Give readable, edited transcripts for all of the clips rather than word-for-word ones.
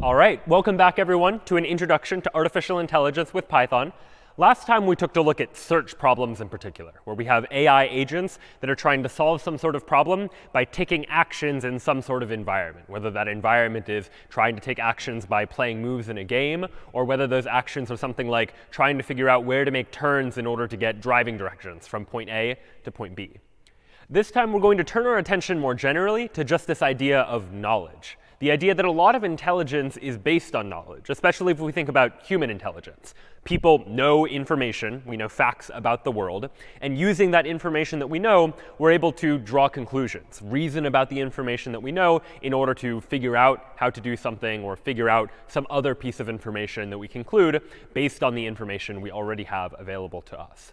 All right, welcome back everyone to an introduction to artificial intelligence with Python. Last time we took a look at search problems in particular, where we have AI agents that are trying to solve some sort of problem by taking actions in some sort of environment, whether that environment is trying to take actions by playing moves in a game, or whether those actions are something like trying to figure out where to make turns in order to get driving directions from point A to point B. This time we're going to turn our attention more generally to just this idea of knowledge. The idea that a lot of intelligence is based on knowledge, especially if we think about human intelligence. People know information, we know facts about the world, and using that information that we know, we're able to draw conclusions, reason about the information that we know in order to figure out how to do something or figure out some other piece of information that we conclude based on the information we already have available to us.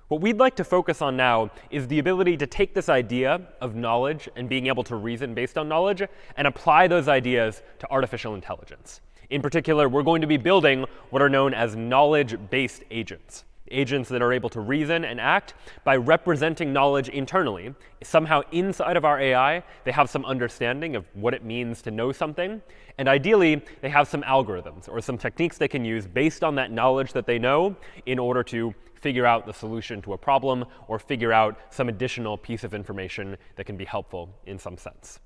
What we'd like to focus on now is the ability to take this idea of knowledge and being able to reason based on knowledge and apply those ideas to artificial intelligence. In particular, we're going to be building what are known as knowledge-based agents. Agents that are able to reason and act by representing knowledge internally. Somehow inside of our AI, they have some understanding of what it means to know something. And ideally, they have some algorithms or some techniques they can use based on that knowledge that they know in order to figure out the solution to a problem or figure out some additional piece of information that can be helpful in some sense.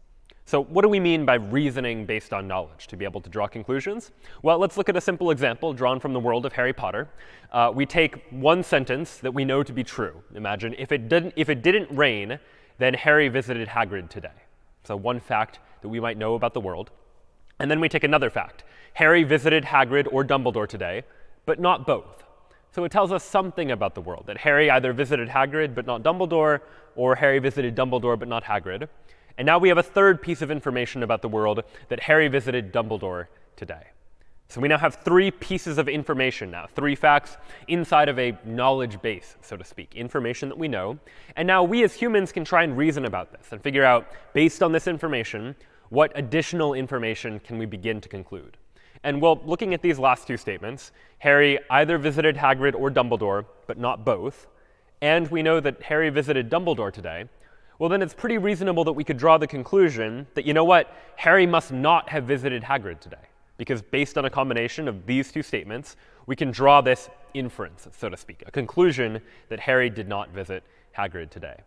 So what do we mean by reasoning based on knowledge to be able to draw conclusions? Well, let's look at a simple example drawn from the world of Harry Potter. We take one sentence that we know to be true. Imagine if it didn't rain, then Harry visited Hagrid today. So one fact that we might know about the world. And then we take another fact. Harry visited Hagrid or Dumbledore today, but not both. So it tells us something about the world, that Harry either visited Hagrid but not Dumbledore, or Harry visited Dumbledore but not Hagrid. And now we have a third piece of information about the world, that Harry visited Dumbledore today. So we now have three pieces of information now, three facts inside of a knowledge base, so to speak, information that we know. And now we as humans can try and reason about this and figure out, based on this information, what additional information can we begin to conclude. And well, looking at these last two statements, Harry either visited Hagrid or Dumbledore, but not both, and we know that Harry visited Dumbledore today, well, then it's pretty reasonable that we could draw the conclusion that, you know what, Harry must not have visited Hagrid today. Because based on a combination of these two statements, we can draw this inference, so to speak, a conclusion that Harry did not visit Hagrid today.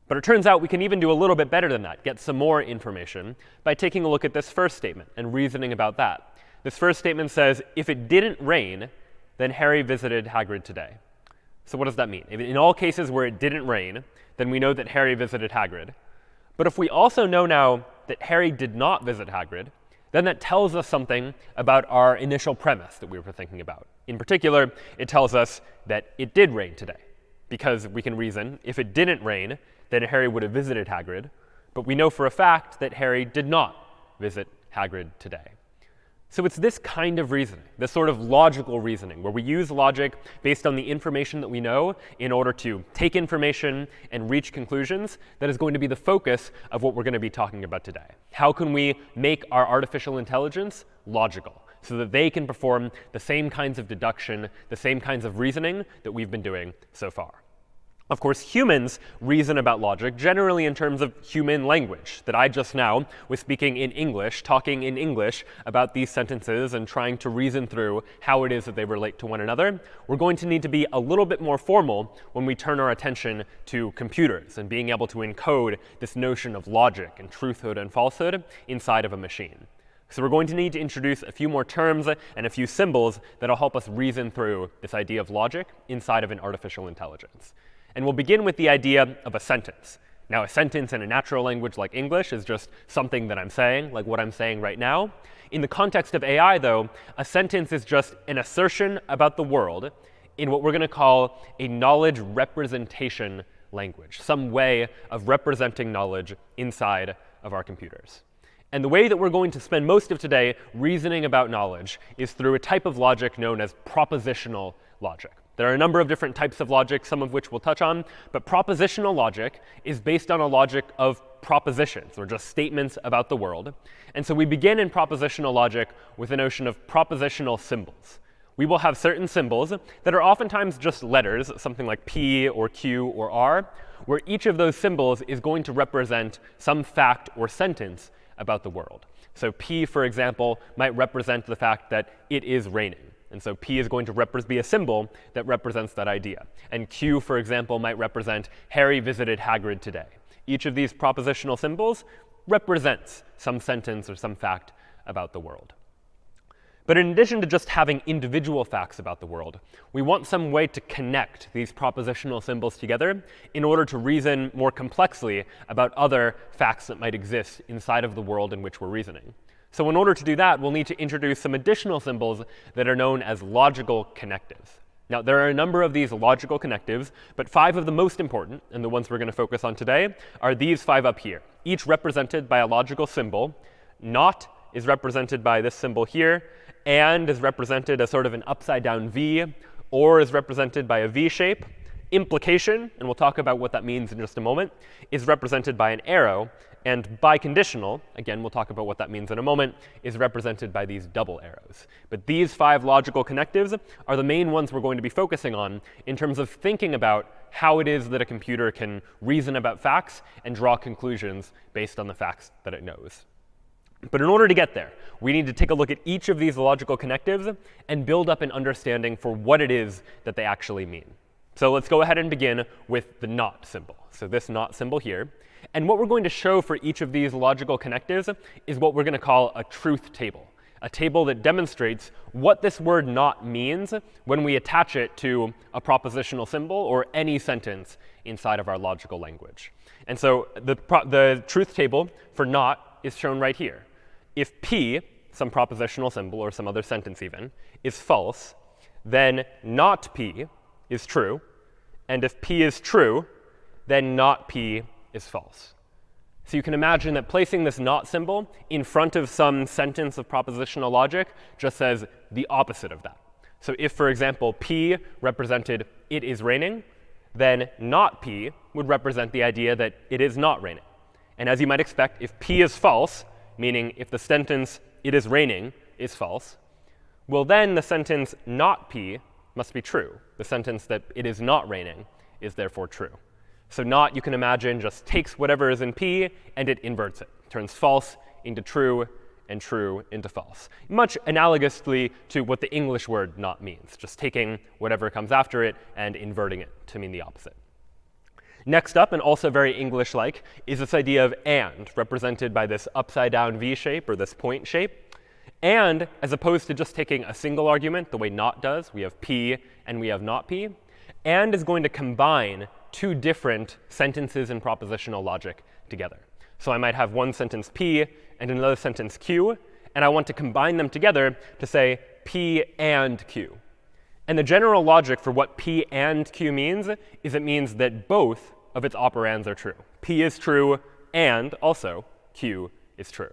But it turns out we can even do a little bit better than that, get some more information by taking a look at this first statement and reasoning about that. This first statement says, if it didn't rain, then Harry visited Hagrid today. So what does that mean? In all cases where it didn't rain, then we know that Harry visited Hagrid. But if we also know now that Harry did not visit Hagrid, then that tells us something about our initial premise that we were thinking about. In particular, it tells us that it did rain today, because we can reason, if it didn't rain, then Harry would have visited Hagrid. But we know for a fact that Harry did not visit Hagrid today. So it's this kind of reasoning, this sort of logical reasoning, where we use logic based on the information that we know in order to take information and reach conclusions, that is going to be the focus of what we're going to be talking about today. How can we make our artificial intelligence logical so that they can perform the same kinds of deduction, the same kinds of reasoning that we've been doing so far? Of course, humans reason about logic generally in terms of human language, that I just now was speaking in English, talking in English about these sentences and trying to reason through how it is that they relate to one another. We're going to need to be a little bit more formal when we turn our attention to computers and being able to encode this notion of logic and truthhood and falsehood inside of a machine. So we're going to need to introduce a few more terms and a few symbols that will help us reason through this idea of logic inside of an artificial intelligence. And we'll begin with the idea of a sentence. Now, a sentence in a natural language like English is just something that I'm saying, like what I'm saying right now. In the context of AI, though, a sentence is just an assertion about the world in what we're going to call a knowledge representation language, some way of representing knowledge inside of our computers. And the way that we're going to spend most of today reasoning about knowledge is through a type of logic known as propositional logic. There are a number of different types of logic, some of which we'll touch on, but propositional logic is based on a logic of propositions, or just statements about the world. And so we begin in propositional logic with the notion of propositional symbols. We will have certain symbols that are oftentimes just letters, something like P or Q or R, where each of those symbols is going to represent some fact or sentence about the world. So P, for example, might represent the fact that it is raining. And so P is going to be a symbol that represents that idea. And Q, for example, might represent Harry visited Hagrid today. Each of these propositional symbols represents some sentence or some fact about the world. But in addition to just having individual facts about the world, we want some way to connect these propositional symbols together in order to reason more complexly about other facts that might exist inside of the world in which we're reasoning. So in order to do that, we'll need to introduce some additional symbols that are known as logical connectives. Now, there are a number of these logical connectives, but 5 of the most important, and the ones we're going to focus on today, are these 5 up here, each represented by a logical symbol. Not is represented by this symbol here, and is represented as sort of an upside-down V, or is represented by a V shape. Implication, and we'll talk about what that means in just a moment, is represented by an arrow. And biconditional, again, we'll talk about what that means in a moment, is represented by these double arrows. But these 5 logical connectives are the main ones we're going to be focusing on in terms of thinking about how it is that a computer can reason about facts and draw conclusions based on the facts that it knows. But in order to get there, we need to take a look at each of these logical connectives and build up an understanding for what it is that they actually mean. So let's go ahead and begin with the not symbol. So this not symbol here. And what we're going to show for each of these logical connectives is what we're going to call a truth table, a table that demonstrates what this word not means when we attach it to a propositional symbol or any sentence inside of our logical language. And so the truth table for not is shown right here. If P, some propositional symbol or some other sentence even, is false, then not P is true. And if P is true, then not P is false. So you can imagine that placing this not symbol in front of some sentence of propositional logic just says the opposite of that. So if, for example, P represented it is raining, then not P would represent the idea that it is not raining. And as you might expect, if P is false, meaning if the sentence it is raining is false, well, then the sentence not P must be true. The sentence that it is not raining is therefore true. So not, you can imagine, just takes whatever is in P and it inverts it, turns false into true and true into false. Much analogously to what the English word not means, just taking whatever comes after it and inverting it to mean the opposite. Next up, and also very English-like, is this idea of and, represented by this upside-down V shape or this point shape. And, as opposed to just taking a single argument, the way not does, we have P and we have not P, and is going to combine 2 different sentences in propositional logic together. So I might have one sentence P and another sentence Q, and I want to combine them together to say P and Q. And the general logic for what P and Q means is it means that both of its operands are true. P is true, and also Q is true.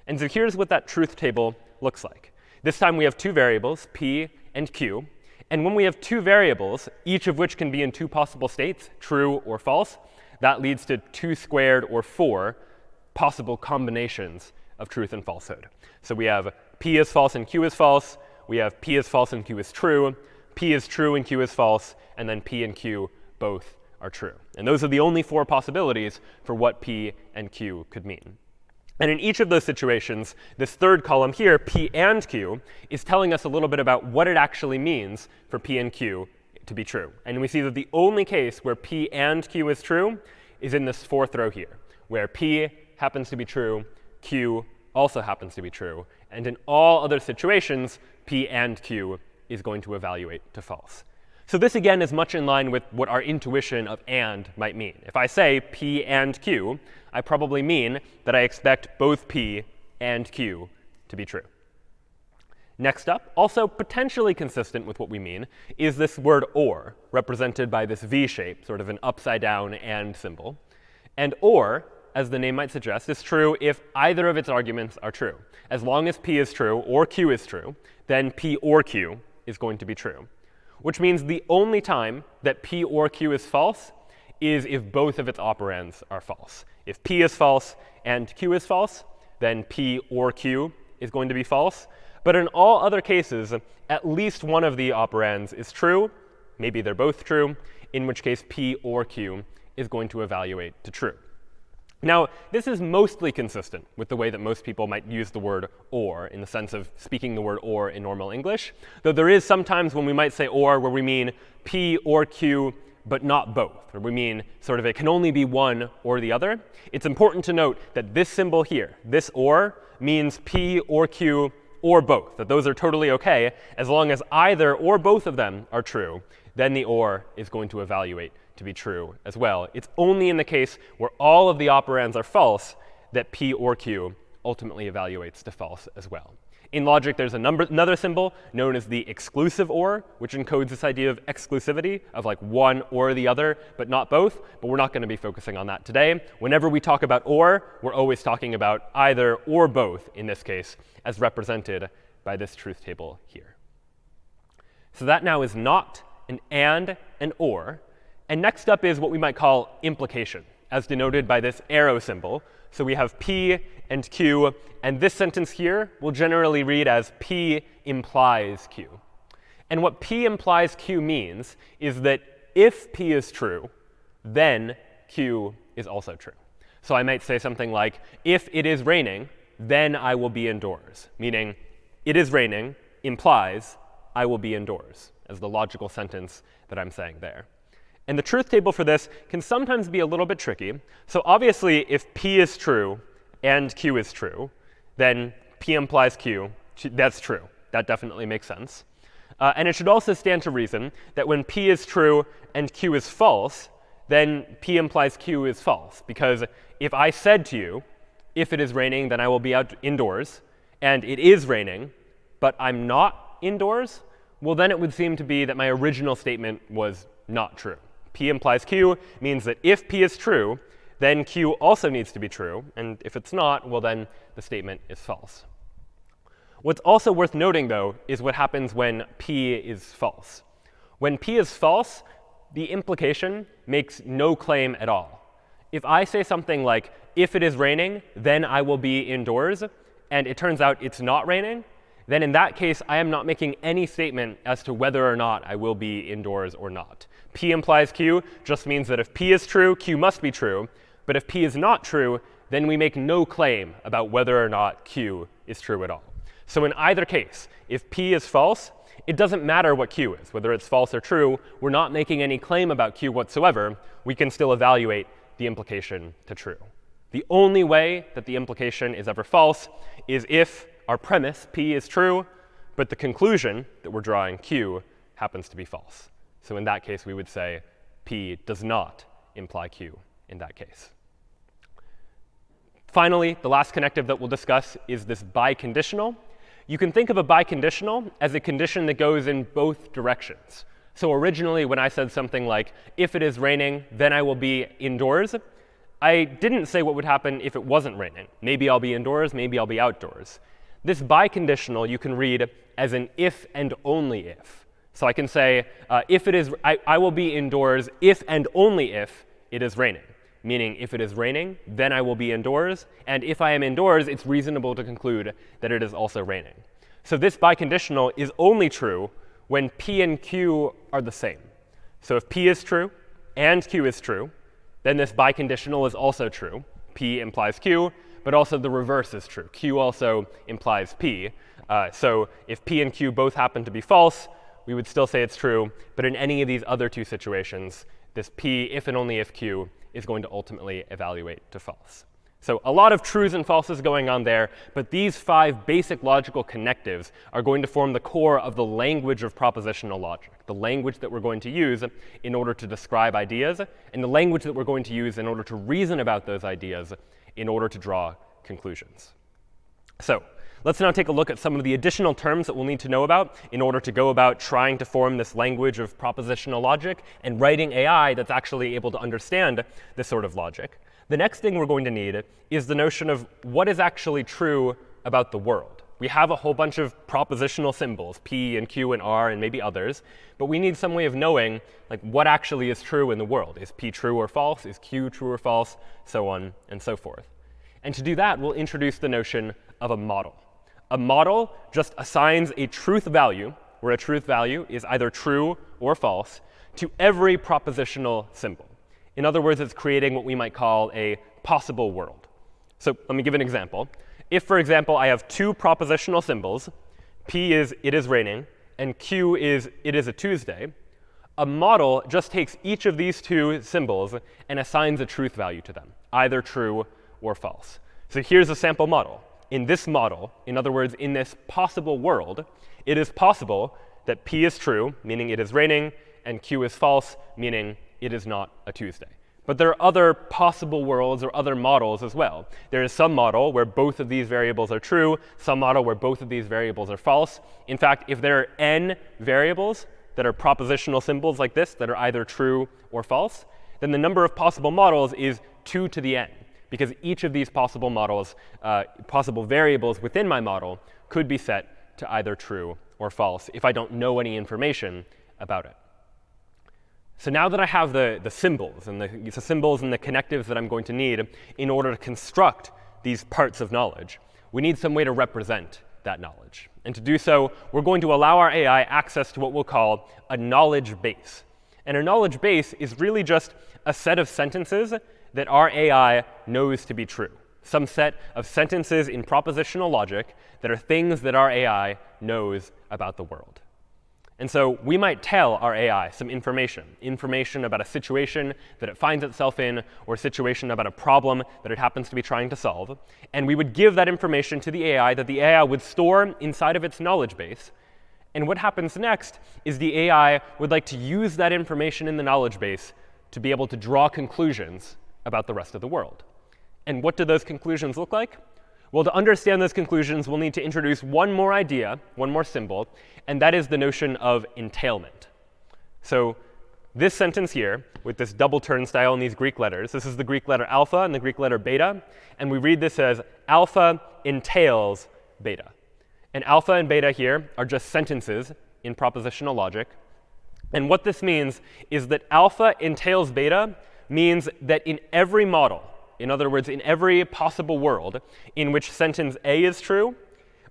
And so here's what that truth table looks like. This time we have 2 variables, P and Q. And when we have 2 variables, each of which can be in 2 possible states, true or false, that leads to 2 squared or 4 possible combinations of truth and falsehood. So we have P is false and Q is false. We have P is false and Q is true. P is true and Q is false. And then P and Q both are true. And those are the only 4 possibilities for what P and Q could mean. And in each of those situations, this third column here, P and Q, is telling us a little bit about what it actually means for P and Q to be true. And we see that the only case where P and Q is true is in this 4th row here, where P happens to be true, Q also happens to be true. And in all other situations, P and Q is going to evaluate to false. So this, again, is much in line with what our intuition of and might mean. If I say P and Q, I probably mean that I expect both P and Q to be true. Next up, also potentially consistent with what we mean, is this word or, represented by this V shape, sort of an upside-down and symbol. And or, as the name might suggest, is true if either of its arguments are true. As long as P is true or Q is true, then P or Q is going to be true. Which means the only time that P or Q is false is if both of its operands are false. If P is false and Q is false, then P or Q is going to be false. But in all other cases, at least one of the operands is true. Maybe they're both true, in which case P or Q is going to evaluate to true. Now, this is mostly consistent with the way that most people might use the word or in the sense of speaking the word or in normal English, though there is sometimes when we might say or where we mean P or Q, but not both, or we mean sort of it can only be one or the other. It's important to note that this symbol here, this or, means P or Q or both, that those are totally OK. As long as either or both of them are true, then the or is going to evaluate to be true as well. It's only in the case where all of the operands are false that P or Q ultimately evaluates to false as well. In logic, there's another symbol known as the exclusive or, which encodes this idea of exclusivity, of like one or the other, but not both. But we're not going to be focusing on that today. Whenever we talk about or, we're always talking about either or both, in this case, as represented by this truth table here. So that now is not an and, an or. And next up is what we might call implication, as denoted by this arrow symbol. So we have P and Q, and this sentence here will generally read as P implies Q. And what P implies Q means is that if P is true, then Q is also true. So I might say something like, if it is raining, then I will be indoors, meaning it is raining implies I will be indoors, as the logical sentence that I'm saying there. And the truth table for this can sometimes be a little bit tricky. So obviously, if P is true and Q is true, then P implies Q. That's true. That definitely makes sense. And it should also stand to reason that when P is true and Q is false, then P implies Q is false. Because if I said to you, if it is raining, then I will be indoors, and it is raining, but I'm not indoors, well, then it would seem to be that my original statement was not true. P implies Q means that if P is true, then Q also needs to be true. And if it's not, well, then the statement is false. What's also worth noting, though, is what happens when P is false. When P is false, the implication makes no claim at all. If I say something like, if it is raining, then I will be indoors, and it turns out it's not raining, then in that case, I am not making any statement as to whether or not I will be indoors or not. P implies Q just means that if P is true, Q must be true. But if P is not true, then we make no claim about whether or not Q is true at all. So in either case, if P is false, it doesn't matter what Q is. Whether it's false or true, we're not making any claim about Q whatsoever. We can still evaluate the implication to true. The only way that the implication is ever false is if our premise, P, is true, but the conclusion that we're drawing, Q, happens to be false. So in that case, we would say P does not imply Q in that case. Finally, the last connective that we'll discuss is this biconditional. You can think of a biconditional as a condition that goes in both directions. So originally, when I said something like, if it is raining, then I will be indoors, I didn't say what would happen if it wasn't raining. Maybe I'll be indoors, maybe I'll be outdoors. This biconditional you can read as an if and only if. So I can say, if it is, I will be indoors if and only if it is raining. Meaning, if it is raining, then I will be indoors. And if I am indoors, it's reasonable to conclude that it is also raining. So this biconditional is only true when P and Q are the same. So if P is true and Q is true, then this biconditional is also true. P implies Q, but also the reverse is true. Q also implies P. So if P and Q both happen to be false, we would still say it's true. But in any of these other two situations, this P, if and only if Q, is going to ultimately evaluate to false. So a lot of trues and falses going on there, but these 5 basic logical connectives are going to form the core of the language of propositional logic, the language that we're going to use in order to describe ideas, and the language that we're going to use in order to reason about those ideas in order to draw conclusions. So let's now take a look at some of the additional terms that we'll need to know about in order to go about trying to form this language of propositional logic and writing AI that's actually able to understand this sort of logic. The next thing we're going to need is the notion of what is actually true about the world. We have a whole bunch of propositional symbols, P and Q and R and maybe others, but we need some way of knowing like what actually is true in the world. Is P true or false? Is Q true or false? So on and so forth. And to do that, we'll introduce the notion of a model. A model just assigns a truth value, where a truth value is either true or false, to every propositional symbol. In other words, it's creating what we might call a possible world. So let me give an example. If, for example, I have two propositional symbols, P is it is raining, and Q is it is a Tuesday, a model just takes each of these two symbols and assigns a truth value to them, either true or false. So here's a sample model. In this model, in other words, in this possible world, it is possible that P is true, meaning it is raining, and Q is false, meaning it is not a Tuesday. But there are other possible worlds or other models as well. There is some model where both of these variables are true, some model where both of these variables are false. In fact, if there are n variables that are propositional symbols like this that are either true or false, then the number of possible models is 2 to the n, because each of these possible models, possible variables within my model could be set to either true or false if I don't know any information about it. So now that I have the symbols and the connectives that I'm going to need in order to construct these parts of knowledge, we need some way to represent that knowledge. And to do so, we're going to allow our AI access to what we'll call a knowledge base. And a knowledge base is really just a set of sentences that our AI knows to be true. Some set of sentences in propositional logic that are things that our AI knows about the world. And so we might tell our AI some information about a situation that it finds itself in, or a situation about a problem that it happens to be trying to solve. And we would give that information to the AI that the AI would store inside of its knowledge base. And what happens next is the AI would like to use that information in the knowledge base to be able to draw conclusions about the rest of the world. And what do those conclusions look like? Well, to understand those conclusions, we'll need to introduce one more idea, one more symbol, and that is the notion of entailment. So this sentence here, with this double turnstile and these Greek letters, this is the Greek letter alpha and the Greek letter beta, and we read this as alpha entails beta. And alpha and beta here are just sentences in propositional logic. And what this means is that alpha entails beta means that in every model, in other words, in every possible world in which sentence A is true,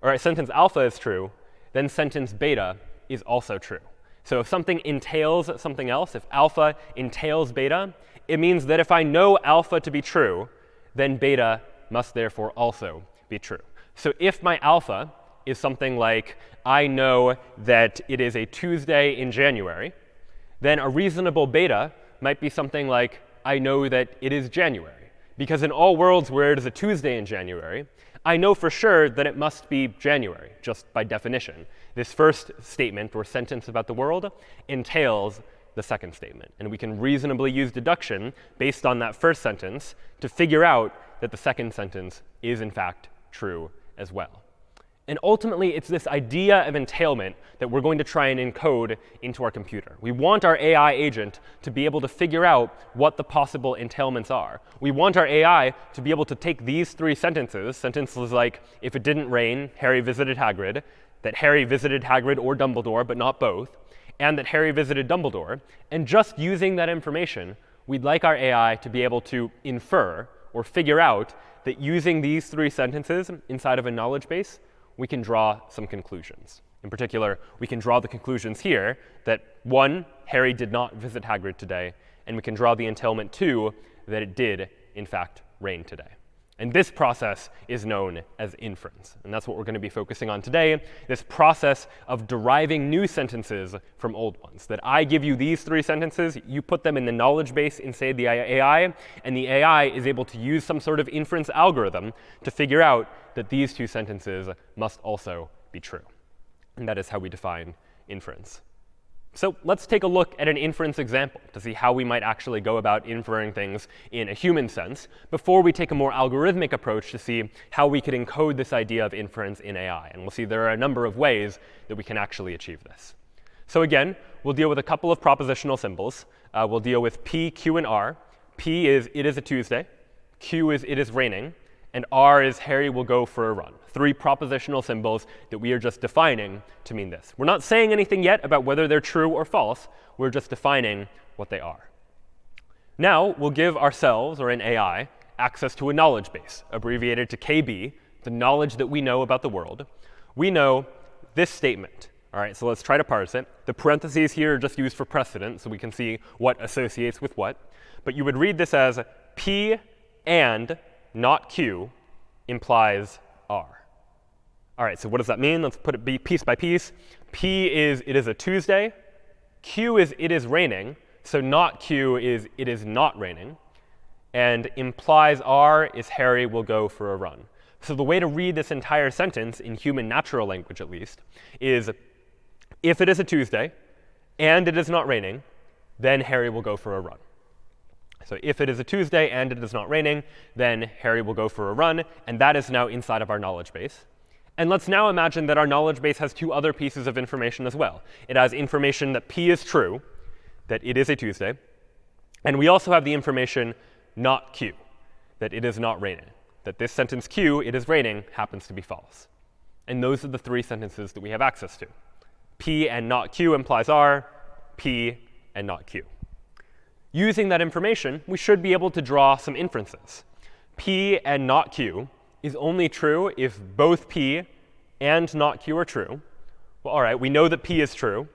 or sentence alpha is true, then sentence beta is also true. So if something entails something else, if alpha entails beta, it means that if I know alpha to be true, then beta must therefore also be true. So if my alpha is something like, I know that it is a Tuesday in January, then a reasonable beta might be something like, I know that it is January. Because in all worlds where it is a Tuesday in January, I know for sure that it must be January, just by definition. This first statement or sentence about the world entails the second statement. And we can reasonably use deduction based on that first sentence to figure out that the second sentence is in fact true as well. And ultimately, it's this idea of entailment that we're going to try and encode into our computer. We want our AI agent to be able to figure out what the possible entailments are. We want our AI to be able to take these three sentences like, if it didn't rain, Harry visited Hagrid, that Harry visited Hagrid or Dumbledore, but not both, and that Harry visited Dumbledore, and just using that information, we'd like our AI to be able to infer or figure out that using these three sentences inside of a knowledge base, we can draw some conclusions. In particular, we can draw the conclusions here that 1, Harry did not visit Hagrid today, and we can draw the entailment 2, that it did, in fact, rain today. And this process is known as inference. And that's what we're going to be focusing on today, this process of deriving new sentences from old ones. That I give you these three sentences, you put them in the knowledge base inside the AI, and the AI is able to use some sort of inference algorithm to figure out that these two sentences must also be true. And that is how we define inference. So let's take a look at an inference example to see how we might actually go about inferring things in a human sense before we take a more algorithmic approach to see how we could encode this idea of inference in AI. And we'll see there are a number of ways that we can actually achieve this. So again, we'll deal with a couple of propositional symbols. We'll deal with P, Q, and R. P is it is a Tuesday. Q is it is raining. And R is Harry will go for a run. 3 propositional symbols that we are just defining to mean this. We're not saying anything yet about whether they're true or false. We're just defining what they are. Now we'll give ourselves, or an AI, access to a knowledge base, abbreviated to KB, the knowledge that we know about the world. We know this statement. All right, so let's try to parse it. The parentheses here are just used for precedent, so we can see what associates with what. But you would read this as P and not Q implies R. All right, so what does that mean? Let's put it piece by piece. P is it is a Tuesday. Q is it is raining. So not Q is it is not raining. And implies R is Harry will go for a run. So the way to read this entire sentence, in human natural language at least, is if it is a Tuesday and it is not raining, then Harry will go for a run. So if it is a Tuesday and it is not raining, then Harry will go for a run. And that is now inside of our knowledge base. And let's now imagine that our knowledge base has two other pieces of information as well. It has information that P is true, that it is a Tuesday. And we also have the information not Q, that it is not raining, that this sentence Q, it is raining, happens to be false. And those are the three sentences that we have access to. P and not Q implies R, P and not Q. Using that information, we should be able to draw some inferences. P and not Q is only true if both P and not Q are true. Well, all right, we know that P is true,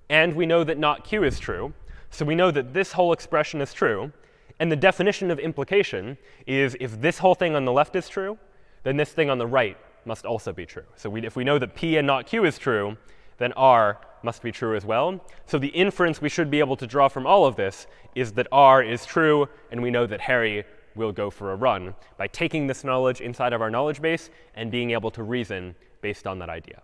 and we know that not Q is true. So we know that this whole expression is true. And the definition of implication is if this whole thing on the left is true, then this thing on the right must also be true. So if we know that P and not Q is true, then R must be true as well. So the inference we should be able to draw from all of this is that R is true, and we know that Harry will go for a run by taking this knowledge inside of our knowledge base and being able to reason based on that idea.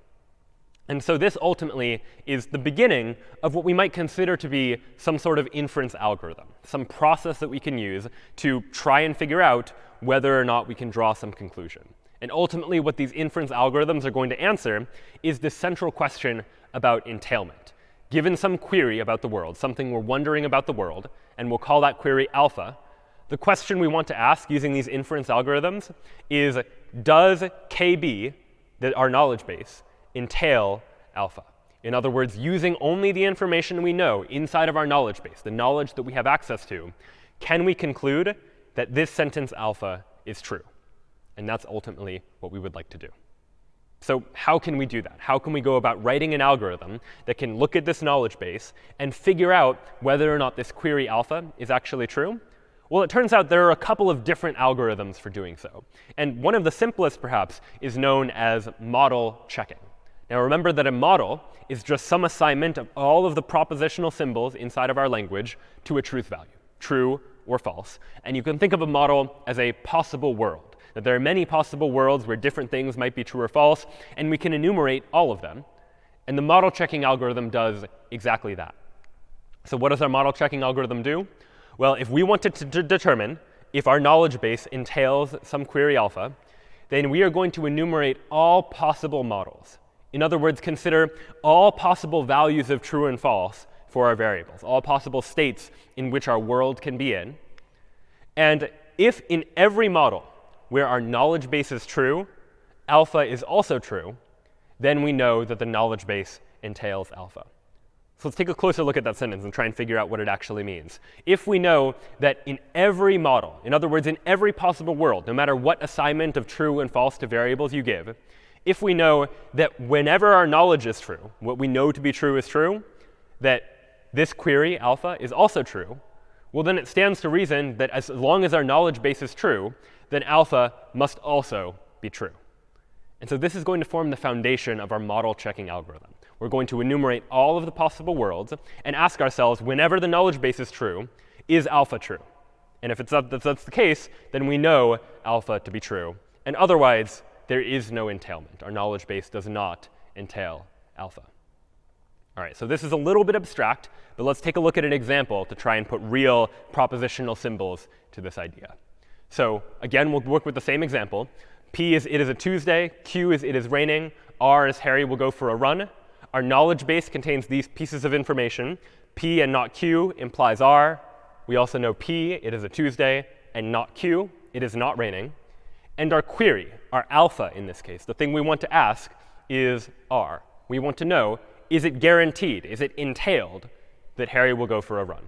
And so this ultimately is the beginning of what we might consider to be some sort of inference algorithm, some process that we can use to try and figure out whether or not we can draw some conclusion. And ultimately, what these inference algorithms are going to answer is this central question about entailment. Given some query about the world, something we're wondering about the world, and we'll call that query alpha, the question we want to ask using these inference algorithms is, does KB, our knowledge base, entail alpha? In other words, using only the information we know inside of our knowledge base, the knowledge that we have access to, can we conclude that this sentence alpha is true? And that's ultimately what we would like to do. So how can we do that? How can we go about writing an algorithm that can look at this knowledge base and figure out whether or not this query alpha is actually true? Well, it turns out there are a couple of different algorithms for doing so. And one of the simplest, perhaps, is known as model checking. Now, remember that a model is just some assignment of all of the propositional symbols inside of our language to a truth value, true or false. And you can think of a model as a possible world, that there are many possible worlds where different things might be true or false, and we can enumerate all of them. And the model checking algorithm does exactly that. So what does our model checking algorithm do? Well, if we wanted to determine if our knowledge base entails some query alpha, then we are going to enumerate all possible models. In other words, consider all possible values of true and false for our variables, all possible states in which our world can be in. And if in every model where our knowledge base is true, alpha is also true, then we know that the knowledge base entails alpha. So let's take a closer look at that sentence and try and figure out what it actually means. If we know that in every model, in other words, in every possible world, no matter what assignment of true and false to variables you give, if we know that whenever our knowledge is true, what we know to be true is true, that this query, alpha, is also true, well, then it stands to reason that as long as our knowledge base is true, then alpha must also be true. And so this is going to form the foundation of our model checking algorithm. We're going to enumerate all of the possible worlds and ask ourselves, whenever the knowledge base is true, is alpha true? And if that's the case, then we know alpha to be true. And otherwise, there is no entailment. Our knowledge base does not entail alpha. All right, so this is a little bit abstract, but let's take a look at an example to try and put real propositional symbols to this idea. So again, we'll work with the same example. P is it is a Tuesday. Q is it is raining. R is Harry will go for a run. Our knowledge base contains these pieces of information. P and not Q implies R. We also know P, it is a Tuesday, and not Q, it is not raining. And our query, our alpha in this case, the thing we want to ask is R. We want to know, is it guaranteed, is it entailed that Harry will go for a run?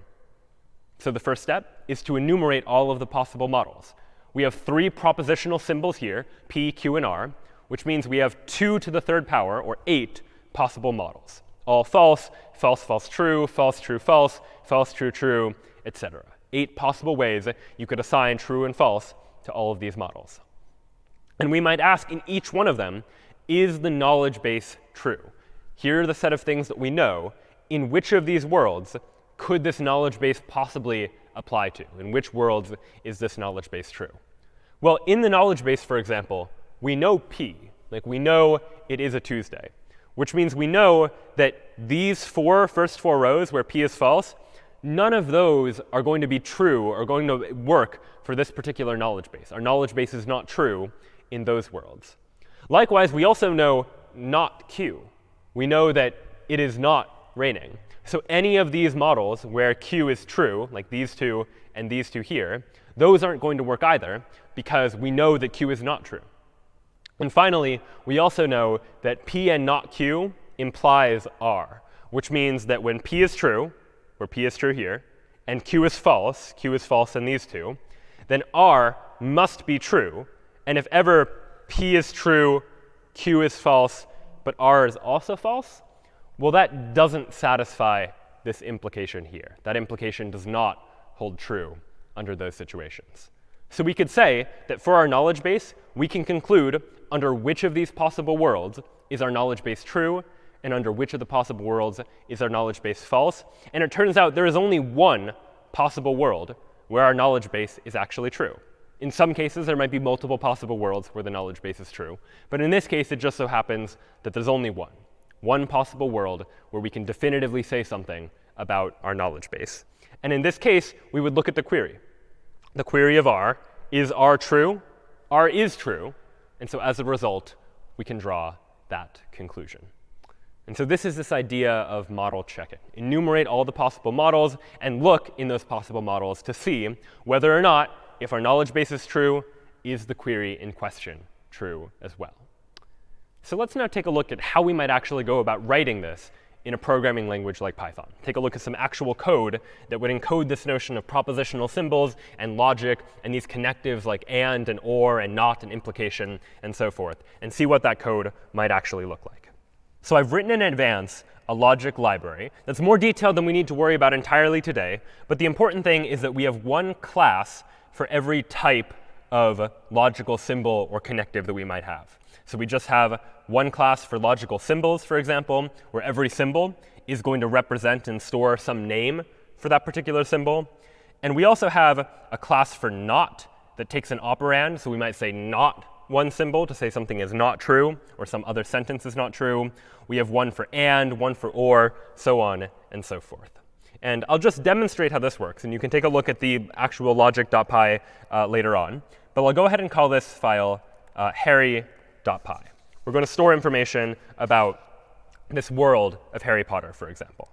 So the first step is to enumerate all of the possible models. We have 3 propositional symbols here, P, Q, and R, which means we have 2 to the 3rd power, or 8 possible models. All false, false, false, true, false, true, false, false, true, true, etc. 8 possible ways that you could assign true and false to all of these models. And we might ask in each one of them, is the knowledge base true? Here are the set of things that we know. In which of these worlds could this knowledge base possibly apply to? In which worlds is this knowledge base true? Well, in the knowledge base, for example, we know P. Like, we know it is a Tuesday, which means we know that these first four rows where P is false, none of those are going to be true or going to work for this particular knowledge base. Our knowledge base is not true in those worlds. Likewise, we also know not Q. We know that it is not raining. So any of these models where Q is true, like these two and these two here, those aren't going to work either because we know that Q is not true. And finally, we also know that P and not Q implies R, which means that when P is true, where P is true here, and Q is false in these two, then R must be true. And if ever P is true, Q is false, but R is also false, well, that doesn't satisfy this implication here. That implication does not hold true under those situations. So we could say that for our knowledge base, we can conclude under which of these possible worlds is our knowledge base true, and under which of the possible worlds is our knowledge base false. And it turns out there is only one possible world where our knowledge base is actually true. In some cases, there might be multiple possible worlds where the knowledge base is true. But in this case, it just so happens that there's only one possible world where we can definitively say something about our knowledge base. And in this case, we would look at the query. The query of R, is R true? R is true. And so as a result, we can draw that conclusion. And so this is this idea of model checking. Enumerate all the possible models and look in those possible models to see whether or not, if our knowledge base is true, is the query in question true as well. So let's now take a look at how we might actually go about writing this in a programming language like Python. Take a look at some actual code that would encode this notion of propositional symbols and logic and these connectives like and or and not and implication and so forth, and see what that code might actually look like. So I've written in advance a logic library that's more detailed than we need to worry about entirely today. But the important thing is that we have one class for every type of logical symbol or connective that we might have. So we just have one class for logical symbols, for example, where every symbol is going to represent and store some name for that particular symbol. And we also have a class for not that takes an operand. So we might say not one symbol to say something is not true or some other sentence is not true. We have one for and, one for or, so on and so forth. And I'll just demonstrate how this works. And you can take a look at the actual logic.py later on. But I'll go ahead and call this file harry.py. We're going to store information about this world of Harry Potter, for example.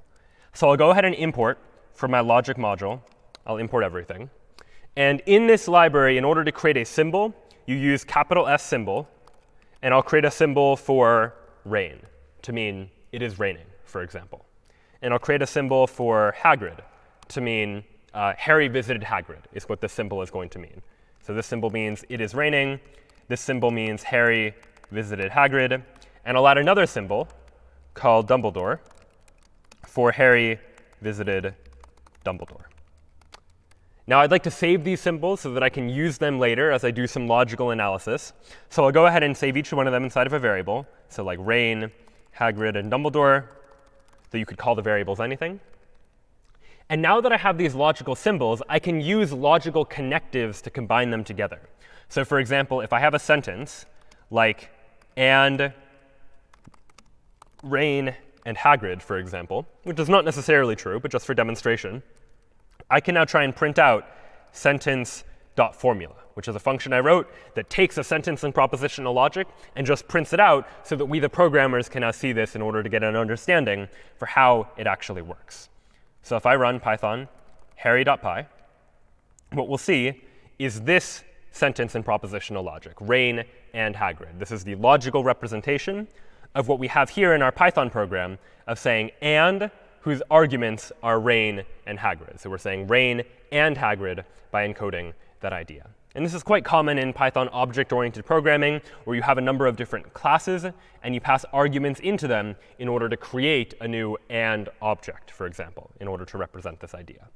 So I'll go ahead and import from my logic module. I'll import everything. And in this library, in order to create a symbol, you use capital S symbol. And I'll create a symbol for rain to mean it is raining, for example. And I'll create a symbol for Hagrid to mean Harry visited Hagrid is what this symbol is going to mean. So this symbol means it is raining. This symbol means Harry visited Hagrid. And I'll add another symbol called Dumbledore for Harry visited Dumbledore. Now, I'd like to save these symbols so that I can use them later as I do some logical analysis. So I'll go ahead and save each one of them inside of a variable. So like rain, Hagrid, and Dumbledore. So you could call the variables anything. And now that I have these logical symbols, I can use logical connectives to combine them together. So for example, if I have a sentence like and rain and Hagrid, for example, which is not necessarily true, but just for demonstration, I can now try and print out sentence.formula, which is a function I wrote that takes a sentence in propositional logic and just prints it out so that we, the programmers, can now see this in order to get an understanding for how it actually works. So if I run Python harry.py, what we'll see is this sentence in propositional logic, rain and Hagrid. This is the logical representation of what we have here in our Python program of saying and whose arguments are rain and Hagrid. So we're saying rain and Hagrid by encoding that idea. And this is quite common in Python object-oriented programming, where you have a number of different classes, and you pass arguments into them in order to create a new and object, for example, in order to represent this idea.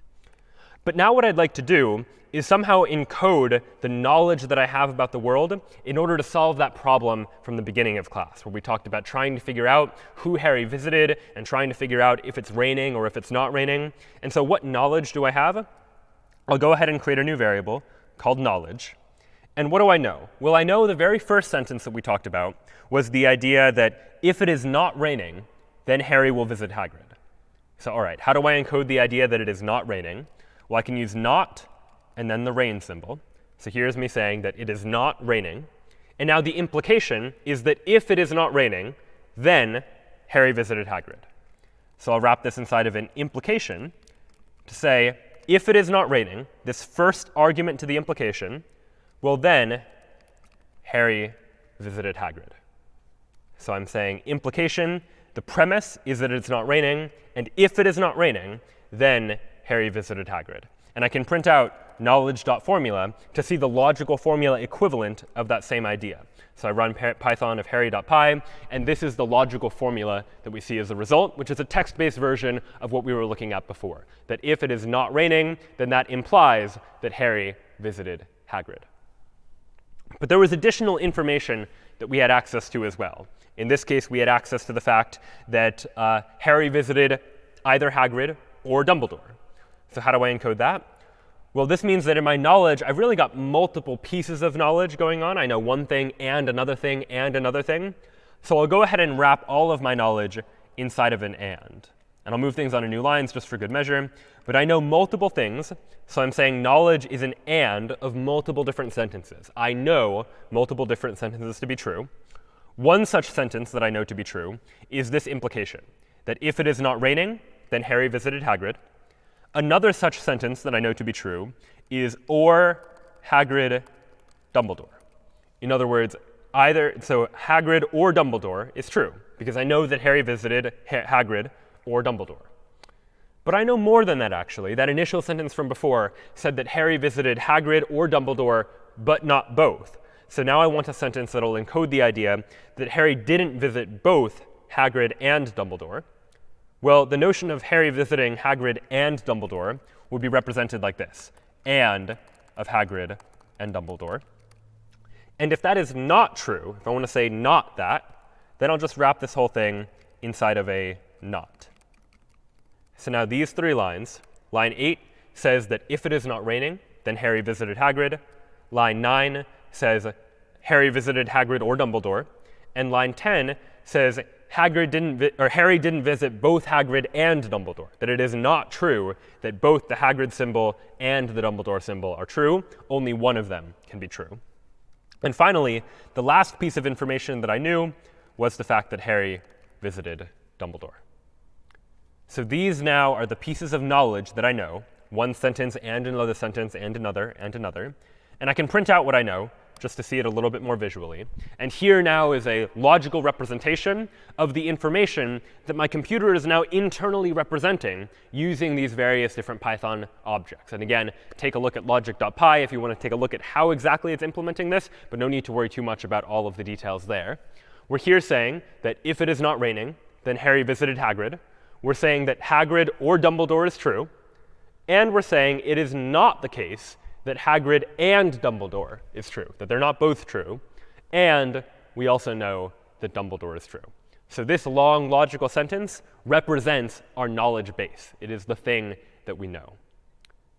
But now what I'd like to do is somehow encode the knowledge that I have about the world in order to solve that problem from the beginning of class, where we talked about trying to figure out who Harry visited and trying to figure out if it's raining or if it's not raining. And so what knowledge do I have? I'll go ahead and create a new variable called knowledge. And what do I know? Well, I know the very first sentence that we talked about was the idea that if it is not raining, then Harry will visit Hagrid. So all right, how do I encode the idea that it is not raining? Well, I can use not and then the rain symbol. So here's me saying that it is not raining. And now the implication is that if it is not raining, then Harry visited Hagrid. So I'll wrap this inside of an implication to say, if it is not raining, this first argument to the implication, well then Harry visited Hagrid. So I'm saying implication, the premise is that it's not raining, and if it is not raining, then Harry visited Hagrid. And I can print out knowledge.formula to see the logical formula equivalent of that same idea. So I run python of harry.py, and this is the logical formula that we see as the result, which is a text-based version of what we were looking at before. That if it is not raining, then that implies that Harry visited Hagrid. But there was additional information that we had access to as well. In this case, we had access to the fact that Harry visited either Hagrid or Dumbledore. So how do I encode that? Well, this means that in my knowledge, I've really got multiple pieces of knowledge going on. I know one thing and another thing and another thing. So I'll go ahead and wrap all of my knowledge inside of an and. And I'll move things on to new lines just for good measure. But I know multiple things, so I'm saying knowledge is an and of multiple different sentences. I know multiple different sentences to be true. One such sentence that I know to be true is this implication, that if it is not raining, then Harry visited Hagrid. Another such sentence that I know to be true is or Hagrid Dumbledore. In other words, so Hagrid or Dumbledore is true, because I know that Harry visited Hagrid or Dumbledore. But I know more than that, actually. That initial sentence from before said that Harry visited Hagrid or Dumbledore, but not both. So now I want a sentence that will encode the idea that Harry didn't visit both Hagrid and Dumbledore. Well, the notion of Harry visiting Hagrid and Dumbledore would be represented like this, and of Hagrid and Dumbledore. And if that is not true, if I want to say not that, then I'll just wrap this whole thing inside of a not. So now these three lines, line 8 says that if it is not raining, then Harry visited Hagrid. Line 9 says Harry visited Hagrid or Dumbledore. And line 10 says Harry didn't visit both Hagrid and Dumbledore, that it is not true that both the Hagrid symbol and the Dumbledore symbol are true. Only one of them can be true. And finally, the last piece of information that I knew was the fact that Harry visited Dumbledore. So these now are the pieces of knowledge that I know, one sentence and another sentence and another and another. And I can print out what I know just to see it a little bit more visually. And here now is a logical representation of the information that my computer is now internally representing using these various different Python objects. And again, take a look at logic.py if you want to take a look at how exactly it's implementing this, but no need to worry too much about all of the details there. We're here saying that if it is not raining, then Harry visited Hagrid. We're saying that Hagrid or Dumbledore is true. And we're saying it is not the case that Hagrid and Dumbledore is true, that they're not both true. And we also know that Dumbledore is true. So this long logical sentence represents our knowledge base. It is the thing that we know.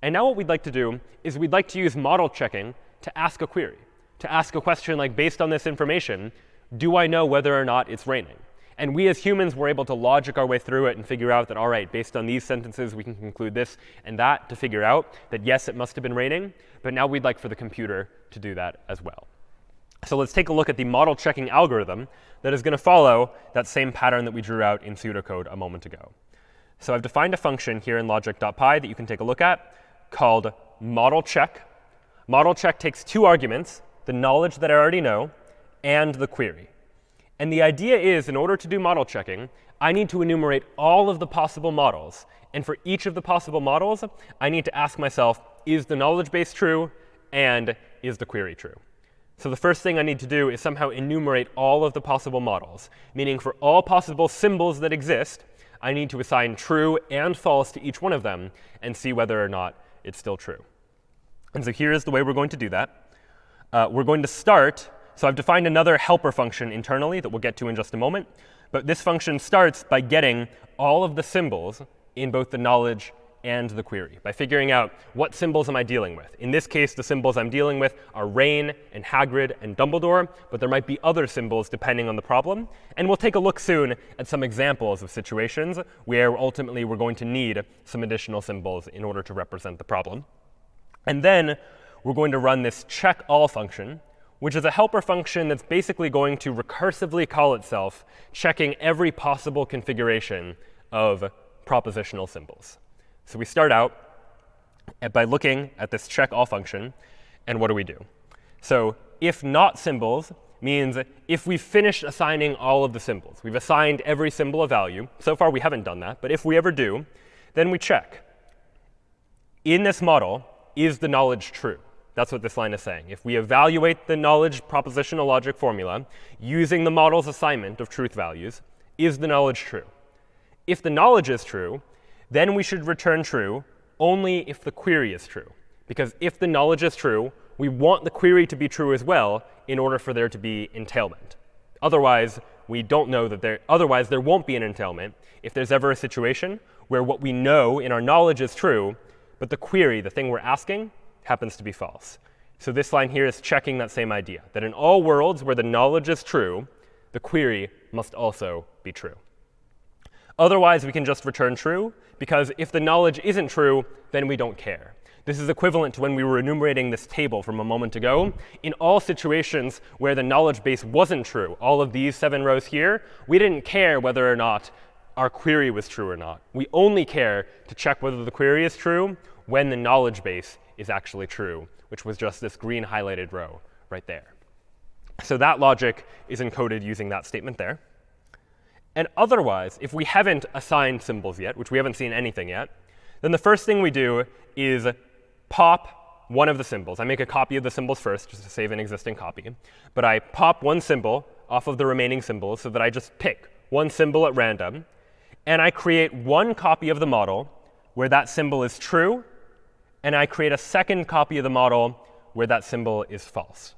And now what we'd like to do is we'd like to use model checking to ask a query, to ask a question like, based on this information, do I know whether or not it's raining? And we as humans were able to logic our way through it and figure out that, all right, based on these sentences, we can conclude this and that to figure out that, yes, it must have been raining. But now we'd like for the computer to do that as well. So let's take a look at the model checking algorithm that is going to follow that same pattern that we drew out in pseudocode a moment ago. So I've defined a function here in logic.py that you can take a look at called model check. Model check takes two arguments, the knowledge that I already know and the query. And the idea is, in order to do model checking, I need to enumerate all of the possible models. And for each of the possible models, I need to ask myself, is the knowledge base true? And is the query true? So the first thing I need to do is somehow enumerate all of the possible models, meaning for all possible symbols that exist, I need to assign true and false to each one of them and see whether or not it's still true. And so here's the way we're going to do that. We're going to start, so I've defined another helper function internally that we'll get to in just a moment. But this function starts by getting all of the symbols in both the knowledge and the query, by figuring out what symbols am I dealing with. In this case, the symbols I'm dealing with are Rain and Hagrid and Dumbledore, but there might be other symbols depending on the problem. And we'll take a look soon at some examples of situations where ultimately we're going to need some additional symbols in order to represent the problem. And then we're going to run this check all function, which is a helper function that's basically going to recursively call itself, checking every possible configuration of propositional symbols. So we start out by looking at this check all function, and what do we do? So if not symbols means if we've finished assigning all of the symbols, we've assigned every symbol a value. So far we haven't done that, but if we ever do, then we check. In this model, is the knowledge true? That's what this line is saying. If we evaluate the knowledge propositional logic formula using the model's assignment of truth values, is the knowledge true? If the knowledge is true, then we should return true only if the query is true. Because if the knowledge is true, we want the query to be true as well in order for there to be entailment. Otherwise, we don't know that there won't be an entailment if there's ever a situation where what we know in our knowledge is true, but the query, the thing we're asking, happens to be false. So this line here is checking that same idea, that in all worlds where the knowledge is true, the query must also be true. Otherwise, we can just return true, because if the knowledge isn't true, then we don't care. This is equivalent to when we were enumerating this table from a moment ago. In all situations where the knowledge base wasn't true, all of these 7 rows here, we didn't care whether or not our query was true or not. We only care to check whether the query is true when the knowledge base is actually true, which was just this green highlighted row right there. So that logic is encoded using that statement there. And otherwise, if we haven't assigned symbols yet, which we haven't seen anything yet, then the first thing we do is pop one of the symbols. I make a copy of the symbols first, just to save an existing copy. But I pop one symbol off of the remaining symbols so that I just pick one symbol at random. And I create one copy of the model where that symbol is true. And I create a second copy of the model where that symbol is false.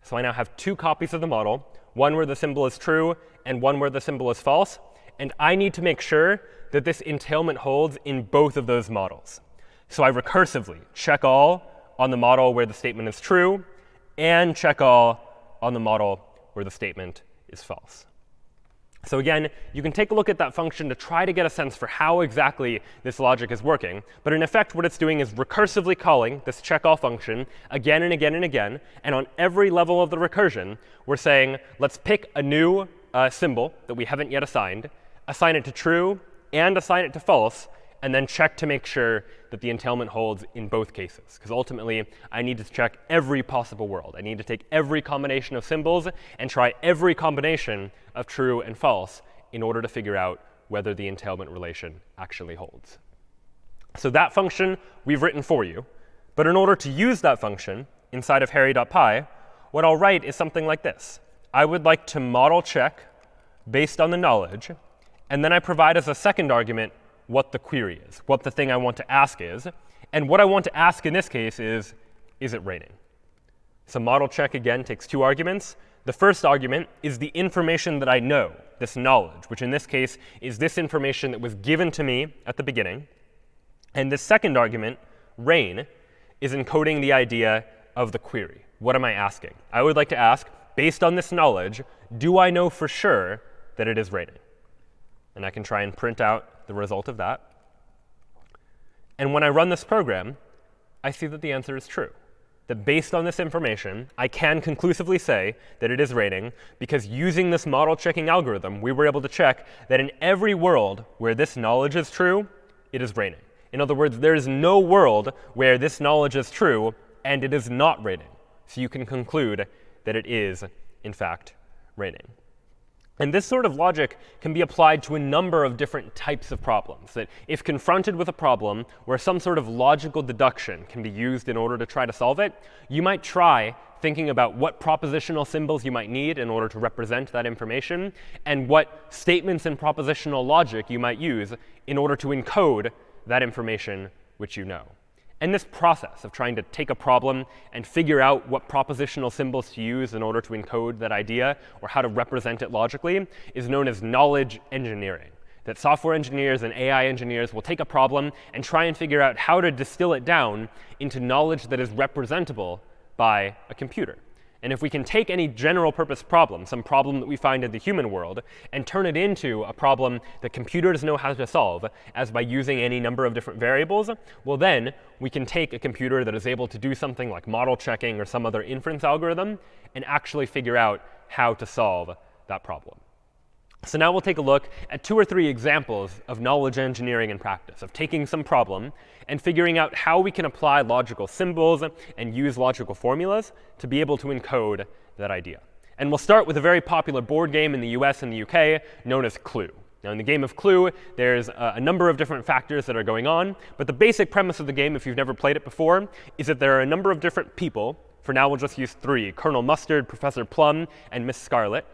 So I now have 2 copies of the model, one where the symbol is true and one where the symbol is false. And I need to make sure that this entailment holds in both of those models. So I recursively check all on the model where the statement is true and check all on the model where the statement is false. So again, you can take a look at that function to try to get a sense for how exactly this logic is working. But in effect, what it's doing is recursively calling this check all function again and again and again. And on every level of the recursion, we're saying, let's pick a new symbol that we haven't yet assigned, assign it to true, and assign it to false, and then check to make sure that the entailment holds in both cases. Because ultimately, I need to check every possible world. I need to take every combination of symbols and try every combination of true and false in order to figure out whether the entailment relation actually holds. So that function we've written for you. But in order to use that function inside of Harry.py, what I'll write is something like this. I would like to model check based on the knowledge, and then I provide as a second argument what the query is, what the thing I want to ask is. And what I want to ask in this case is it raining? So model check, again, takes 2 arguments. The first argument is the information that I know, this knowledge, which in this case is this information that was given to me at the beginning. And the second argument, rain, is encoding the idea of the query. What am I asking? I would like to ask, based on this knowledge, do I know for sure that it is raining? And I can try and print out the result of that. And when I run this program, I see that the answer is true. That based on this information, I can conclusively say that it is raining, because using this model checking algorithm, we were able to check that in every world where this knowledge is true, it is raining. In other words, there is no world where this knowledge is true and it is not raining. So you can conclude that it is, in fact, raining. And this sort of logic can be applied to a number of different types of problems. That if confronted with a problem where some sort of logical deduction can be used in order to try to solve it, you might try thinking about what propositional symbols you might need in order to represent that information, and what statements in propositional logic you might use in order to encode that information which you know. And this process of trying to take a problem and figure out what propositional symbols to use in order to encode that idea or how to represent it logically is known as knowledge engineering. That software engineers and AI engineers will take a problem and try and figure out how to distill it down into knowledge that is representable by a computer. And if we can take any general purpose problem, some problem that we find in the human world, and turn it into a problem that computers know how to solve, as by using any number of different variables, well then we can take a computer that is able to do something like model checking or some other inference algorithm and actually figure out how to solve that problem. So now we'll take a look at 2 or 3 examples of knowledge engineering in practice, of taking some problem and figuring out how we can apply logical symbols and use logical formulas to be able to encode that idea. And we'll start with a very popular board game in the US and the UK known as Clue. Now, in the game of Clue, there's a number of different factors that are going on. But the basic premise of the game, if you've never played it before, is that there are a number of different people. For now, we'll just use 3, Colonel Mustard, Professor Plum, and Miss Scarlet.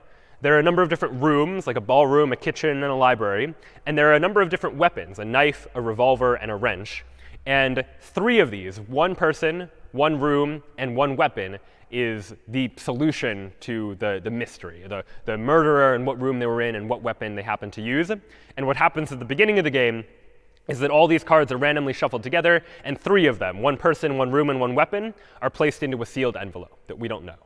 There are a number of different rooms, like a ballroom, a kitchen, and a library. And there are a number of different weapons, a knife, a revolver, and a wrench. And 3 of these, 1 person, 1 room, and 1 weapon, is the solution to the mystery, the murderer and what room they were in and what weapon they happened to use. And what happens at the beginning of the game is that all these cards are randomly shuffled together, and 3 of them, 1 person, 1 room, and 1 weapon, are placed into a sealed envelope that we don't know.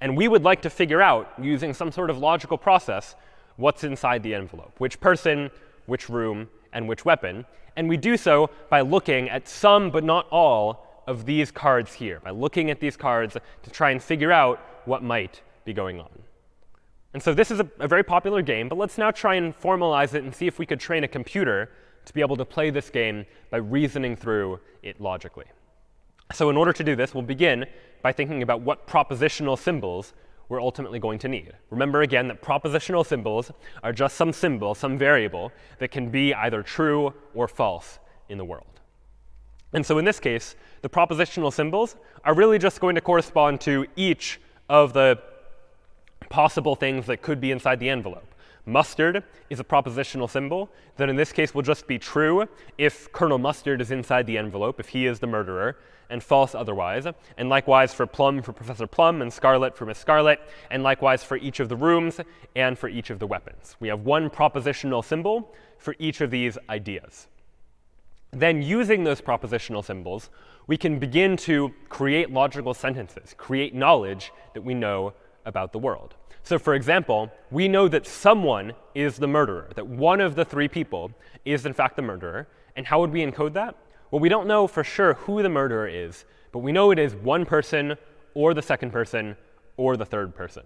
And we would like to figure out, using some sort of logical process, what's inside the envelope, which person, which room, and which weapon. And we do so by looking at some, but not all, of these cards here, by looking at these cards to try and figure out what might be going on. And so this is a very popular game, but let's now try and formalize it and see if we could train a computer to be able to play this game by reasoning through it logically. So in order to do this, we'll begin by thinking about what propositional symbols we're ultimately going to need. Remember again that propositional symbols are just some symbol, some variable, that can be either true or false in the world. And so in this case, the propositional symbols are really just going to correspond to each of the possible things that could be inside the envelope. Mustard is a propositional symbol that in this case will just be true if Colonel Mustard is inside the envelope, if he is the murderer, and false otherwise. And likewise for Plum for Professor Plum, and Scarlet for Miss Scarlet, and likewise for each of the rooms and for each of the weapons. We have 1 propositional symbol for each of these ideas. Then using those propositional symbols, we can begin to create logical sentences, create knowledge that we know about the world. So for example, we know that someone is the murderer, that one of the 3 people is in fact the murderer. And how would we encode that? Well, we don't know for sure who the murderer is, but we know it is 1 person, or the 2nd person, or the 3rd person.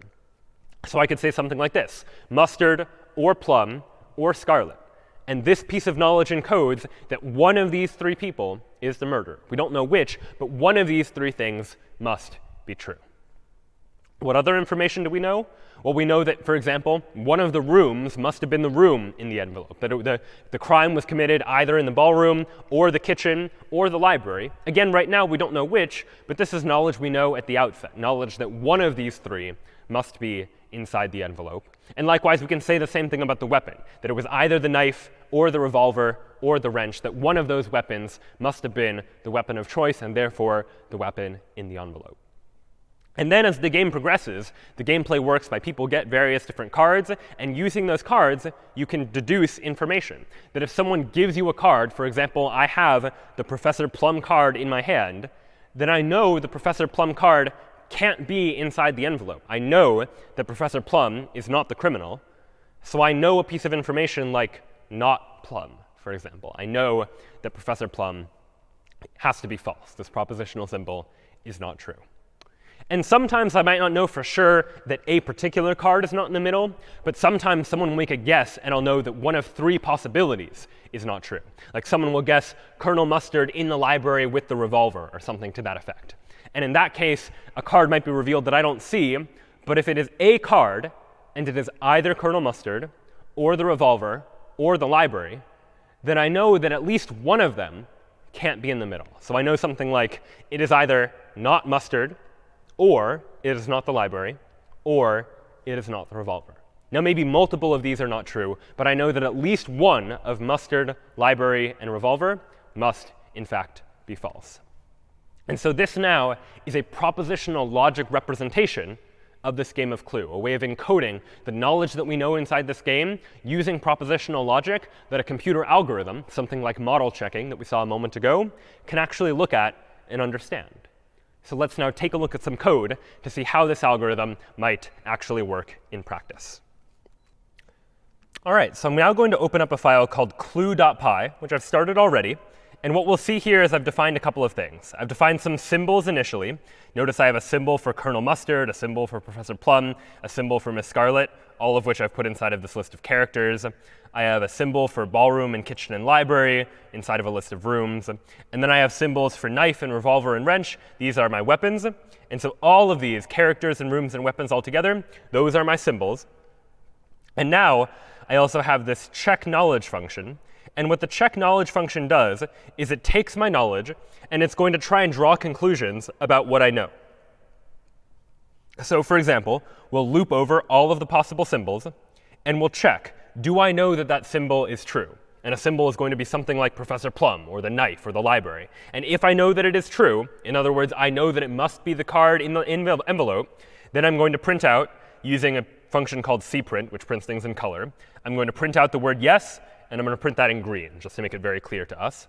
So I could say something like this: Mustard, or Plum, or Scarlet. And this piece of knowledge encodes that one of these 3 people is the murderer. We don't know which, but one of these 3 things must be true. What other information do we know? Well, we know that, for example, one of the rooms must have been the room in the envelope, that the crime was committed either in the ballroom or the kitchen or the library. Again, right now, we don't know which, but this is knowledge we know at the outset, knowledge that one of these 3 must be inside the envelope. And likewise, we can say the same thing about the weapon, that it was either the knife or the revolver or the wrench, that one of those weapons must have been the weapon of choice and therefore the weapon in the envelope. And then as the game progresses, the gameplay works by people get various different cards, and using those cards, you can deduce information. That if someone gives you a card, for example, I have the Professor Plum card in my hand, then I know the Professor Plum card can't be inside the envelope. I know that Professor Plum is not the criminal, so I know a piece of information like not Plum, for example. I know that Professor Plum has to be false. This propositional symbol is not true. And sometimes I might not know for sure that a particular card is not in the middle, but sometimes someone will make a guess and I'll know that one of 3 possibilities is not true. Like someone will guess Colonel Mustard in the library with the revolver or something to that effect. And in that case, a card might be revealed that I don't see, but if it is a card and it is either Colonel Mustard or the revolver or the library, then I know that at least one of them can't be in the middle. So I know something like it is either not Mustard, or it is not the library, or it is not the revolver. Now, maybe multiple of these are not true, but I know that at least one of Mustard, library, and revolver must, in fact, be false. And so this now is a propositional logic representation of this game of Clue, a way of encoding the knowledge that we know inside this game using propositional logic that a computer algorithm, something like model checking that we saw a moment ago, can actually look at and understand. So let's now take a look at some code to see how this algorithm might actually work in practice. All right, so I'm now going to open up a file called clue.py, which I've started already. And what we'll see here is I've defined a couple of things. I've defined some symbols initially. Notice I have a symbol for Colonel Mustard, a symbol for Professor Plum, a symbol for Miss Scarlet, all of which I've put inside of this list of characters. I have a symbol for ballroom and kitchen and library inside of a list of rooms. And then I have symbols for knife and revolver and wrench. These are my weapons. And so all of these characters and rooms and weapons all together, those are my symbols. And now I also have this check knowledge function. And what the check knowledge function does is it takes my knowledge, and it's going to try and draw conclusions about what I know. So for example, we'll loop over all of the possible symbols, and we'll check, do I know that that symbol is true? And a symbol is going to be something like Professor Plum, or the knife, or the library. And if I know that it is true, in other words, I know that it must be the card in the envelope, then I'm going to print out, using a function called cprint, which prints things in color. I'm going to print out the word yes, and I'm going to print that in green, just to make it very clear to us.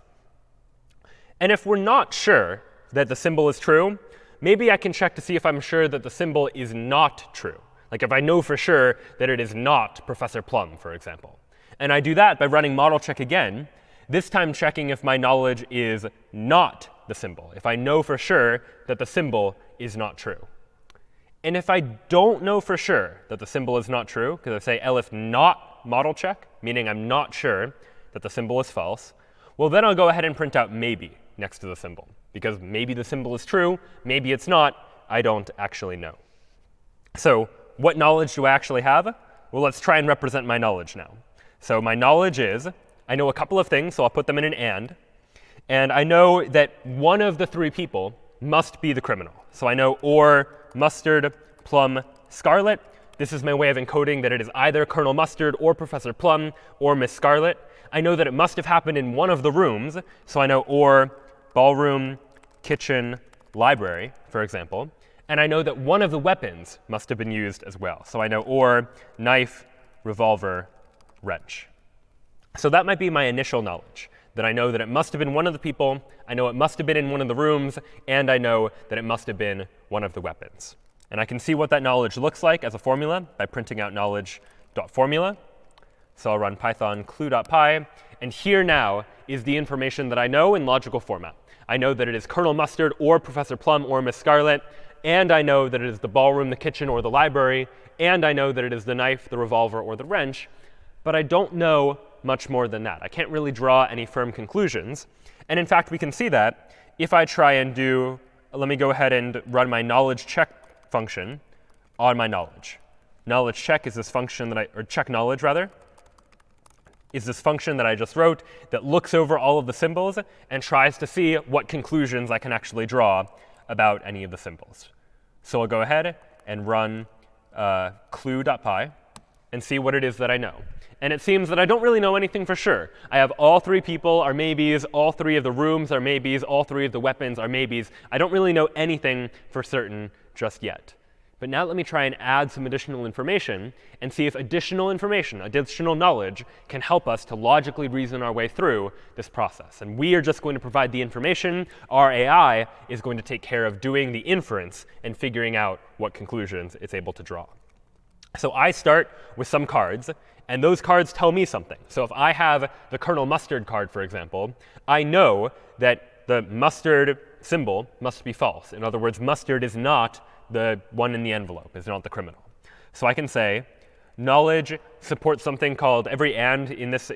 And if we're not sure that the symbol is true, maybe I can check to see if I'm sure that the symbol is not true. Like if I know for sure that it is not Professor Plum, for example. And I do that by running model check again, this time checking if my knowledge is not the symbol, if I know for sure that the symbol is not true. And if I don't know for sure that the symbol is not true, because I say elif not model check, meaning I'm not sure that the symbol is false, well, then I'll go ahead and print out maybe next to the symbol. Because maybe the symbol is true, maybe it's not, I don't actually know. So what knowledge do I actually have? Well, let's try and represent my knowledge now. So my knowledge is, I know a couple of things, so I'll put them in an and. And I know that one of the three people must be the criminal. So I know or Mustard, Plum, Scarlet. This is my way of encoding that it is either Colonel Mustard or Professor Plum or Miss Scarlet. I know that it must have happened in one of the rooms. So I know or ballroom, kitchen, library, for example. And I know that one of the weapons must have been used as well. So I know or knife, revolver, wrench. So that might be my initial knowledge, that I know that it must have been one of the people, I know it must have been in one of the rooms, and I know that it must have been one of the weapons. And I can see what that knowledge looks like as a formula by printing out knowledge.formula. So I'll run python clue.py. And here now is the information that I know in logical format. I know that it is Colonel Mustard or Professor Plum or Miss Scarlet. And I know that it is the ballroom, the kitchen, or the library. And I know that it is the knife, the revolver, or the wrench. But I don't know much more than that. I can't really draw any firm conclusions. And in fact, we can see that if I try and do, let me go ahead and run my knowledge check function on my knowledge. Knowledge check is this function that or check knowledge rather, is this function that I just wrote that looks over all of the symbols and tries to see what conclusions I can actually draw about any of the symbols. So I'll go ahead and run clue.py and see what it is that I know. And it seems that I don't really know anything for sure. I have all three people are maybes, all three of the rooms are maybes, all three of the weapons are maybes. I don't really know anything for certain just yet. But now let me try and add some additional information and see if additional information, additional knowledge, can help us to logically reason our way through this process. And we are just going to provide the information. Our AI is going to take care of doing the inference and figuring out what conclusions it's able to draw. So I start with some cards, and those cards tell me something. So if I have the Colonel Mustard card, for example, I know that the mustard symbol must be false. In other words, mustard is not the one in the envelope, is not the criminal. So I can say knowledge supports something called, every and in this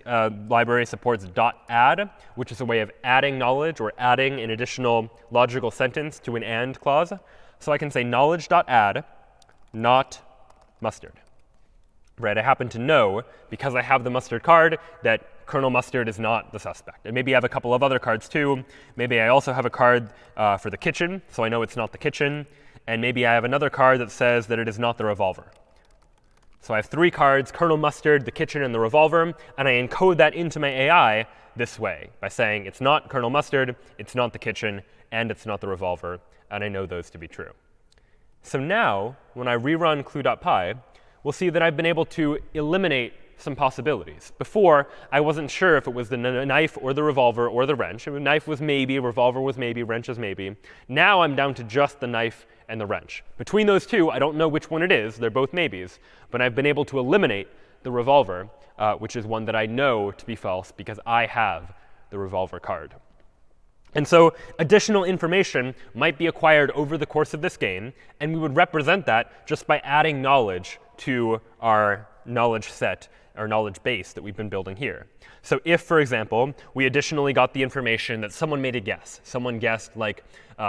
library supports .add, which is a way of adding knowledge or adding an additional logical sentence to an and clause. So I can say knowledge.add, not mustard. Right? I happen to know, because I have the mustard card, that Colonel Mustard is not the suspect. And maybe I have a couple of other cards too. Maybe I also have a card for the kitchen, so I know it's not the kitchen. And maybe I have another card that says that it is not the revolver. So I have three cards, Colonel Mustard, the kitchen, and the revolver. And I encode that into my AI this way by saying it's not Colonel Mustard, it's not the kitchen, and it's not the revolver, and I know those to be true. So now, when I rerun clue.py, we'll see that I've been able to eliminate some possibilities. Before, I wasn't sure if it was the knife or the revolver or the wrench. The knife was maybe, revolver was maybe, wrench is maybe. Now I'm down to just the knife and the wrench. Between those two, I don't know which one it is. They're both maybes. But I've been able to eliminate the revolver, which is one that I know to be false because I have the revolver card. And so additional information might be acquired over the course of this game, and we would represent that just by adding knowledge to our knowledge set, our knowledge base that we've been building here. So if, for example, we additionally got the information that someone made a guess. Someone guessed, like,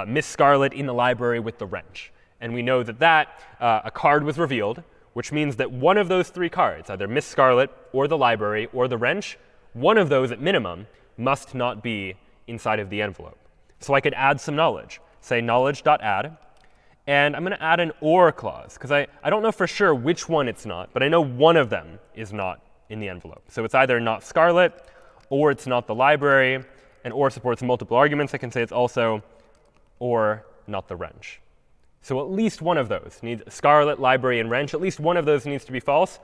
Miss Scarlet in the library with the wrench. And we know that a card was revealed, which means that one of those three cards, either Miss Scarlet or the library or the wrench, one of those at minimum must not be inside of the envelope. So I could add some knowledge, say knowledge.add. And I'm going to add an or clause, because I don't know for sure which one it's not, but I know one of them is not in the envelope. So it's either not Scarlet, or it's not the library. And or supports multiple arguments. I can say it's also or not the wrench. So at least one of those needs Scarlet, library, and wrench. At least one of those needs to be false.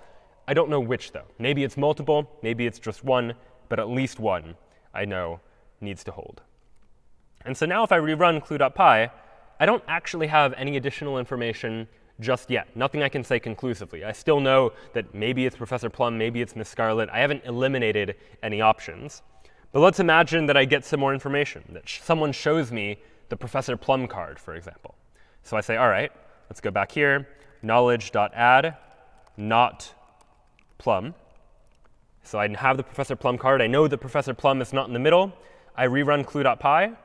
I don't know which, though. Maybe it's multiple. Maybe it's just one. But at least one, I know, needs to hold. And so now if I rerun clue.py, I don't actually have any additional information just yet. Nothing I can say conclusively. I still know that maybe it's Professor Plum, maybe it's Miss Scarlet. I haven't eliminated any options. But let's imagine that I get some more information, that someone shows me the Professor Plum card, for example. So I say, all right, let's go back here, knowledge.add, not Plum. So I have the Professor Plum card. I know that Professor Plum is not in the middle. I rerun clue.py.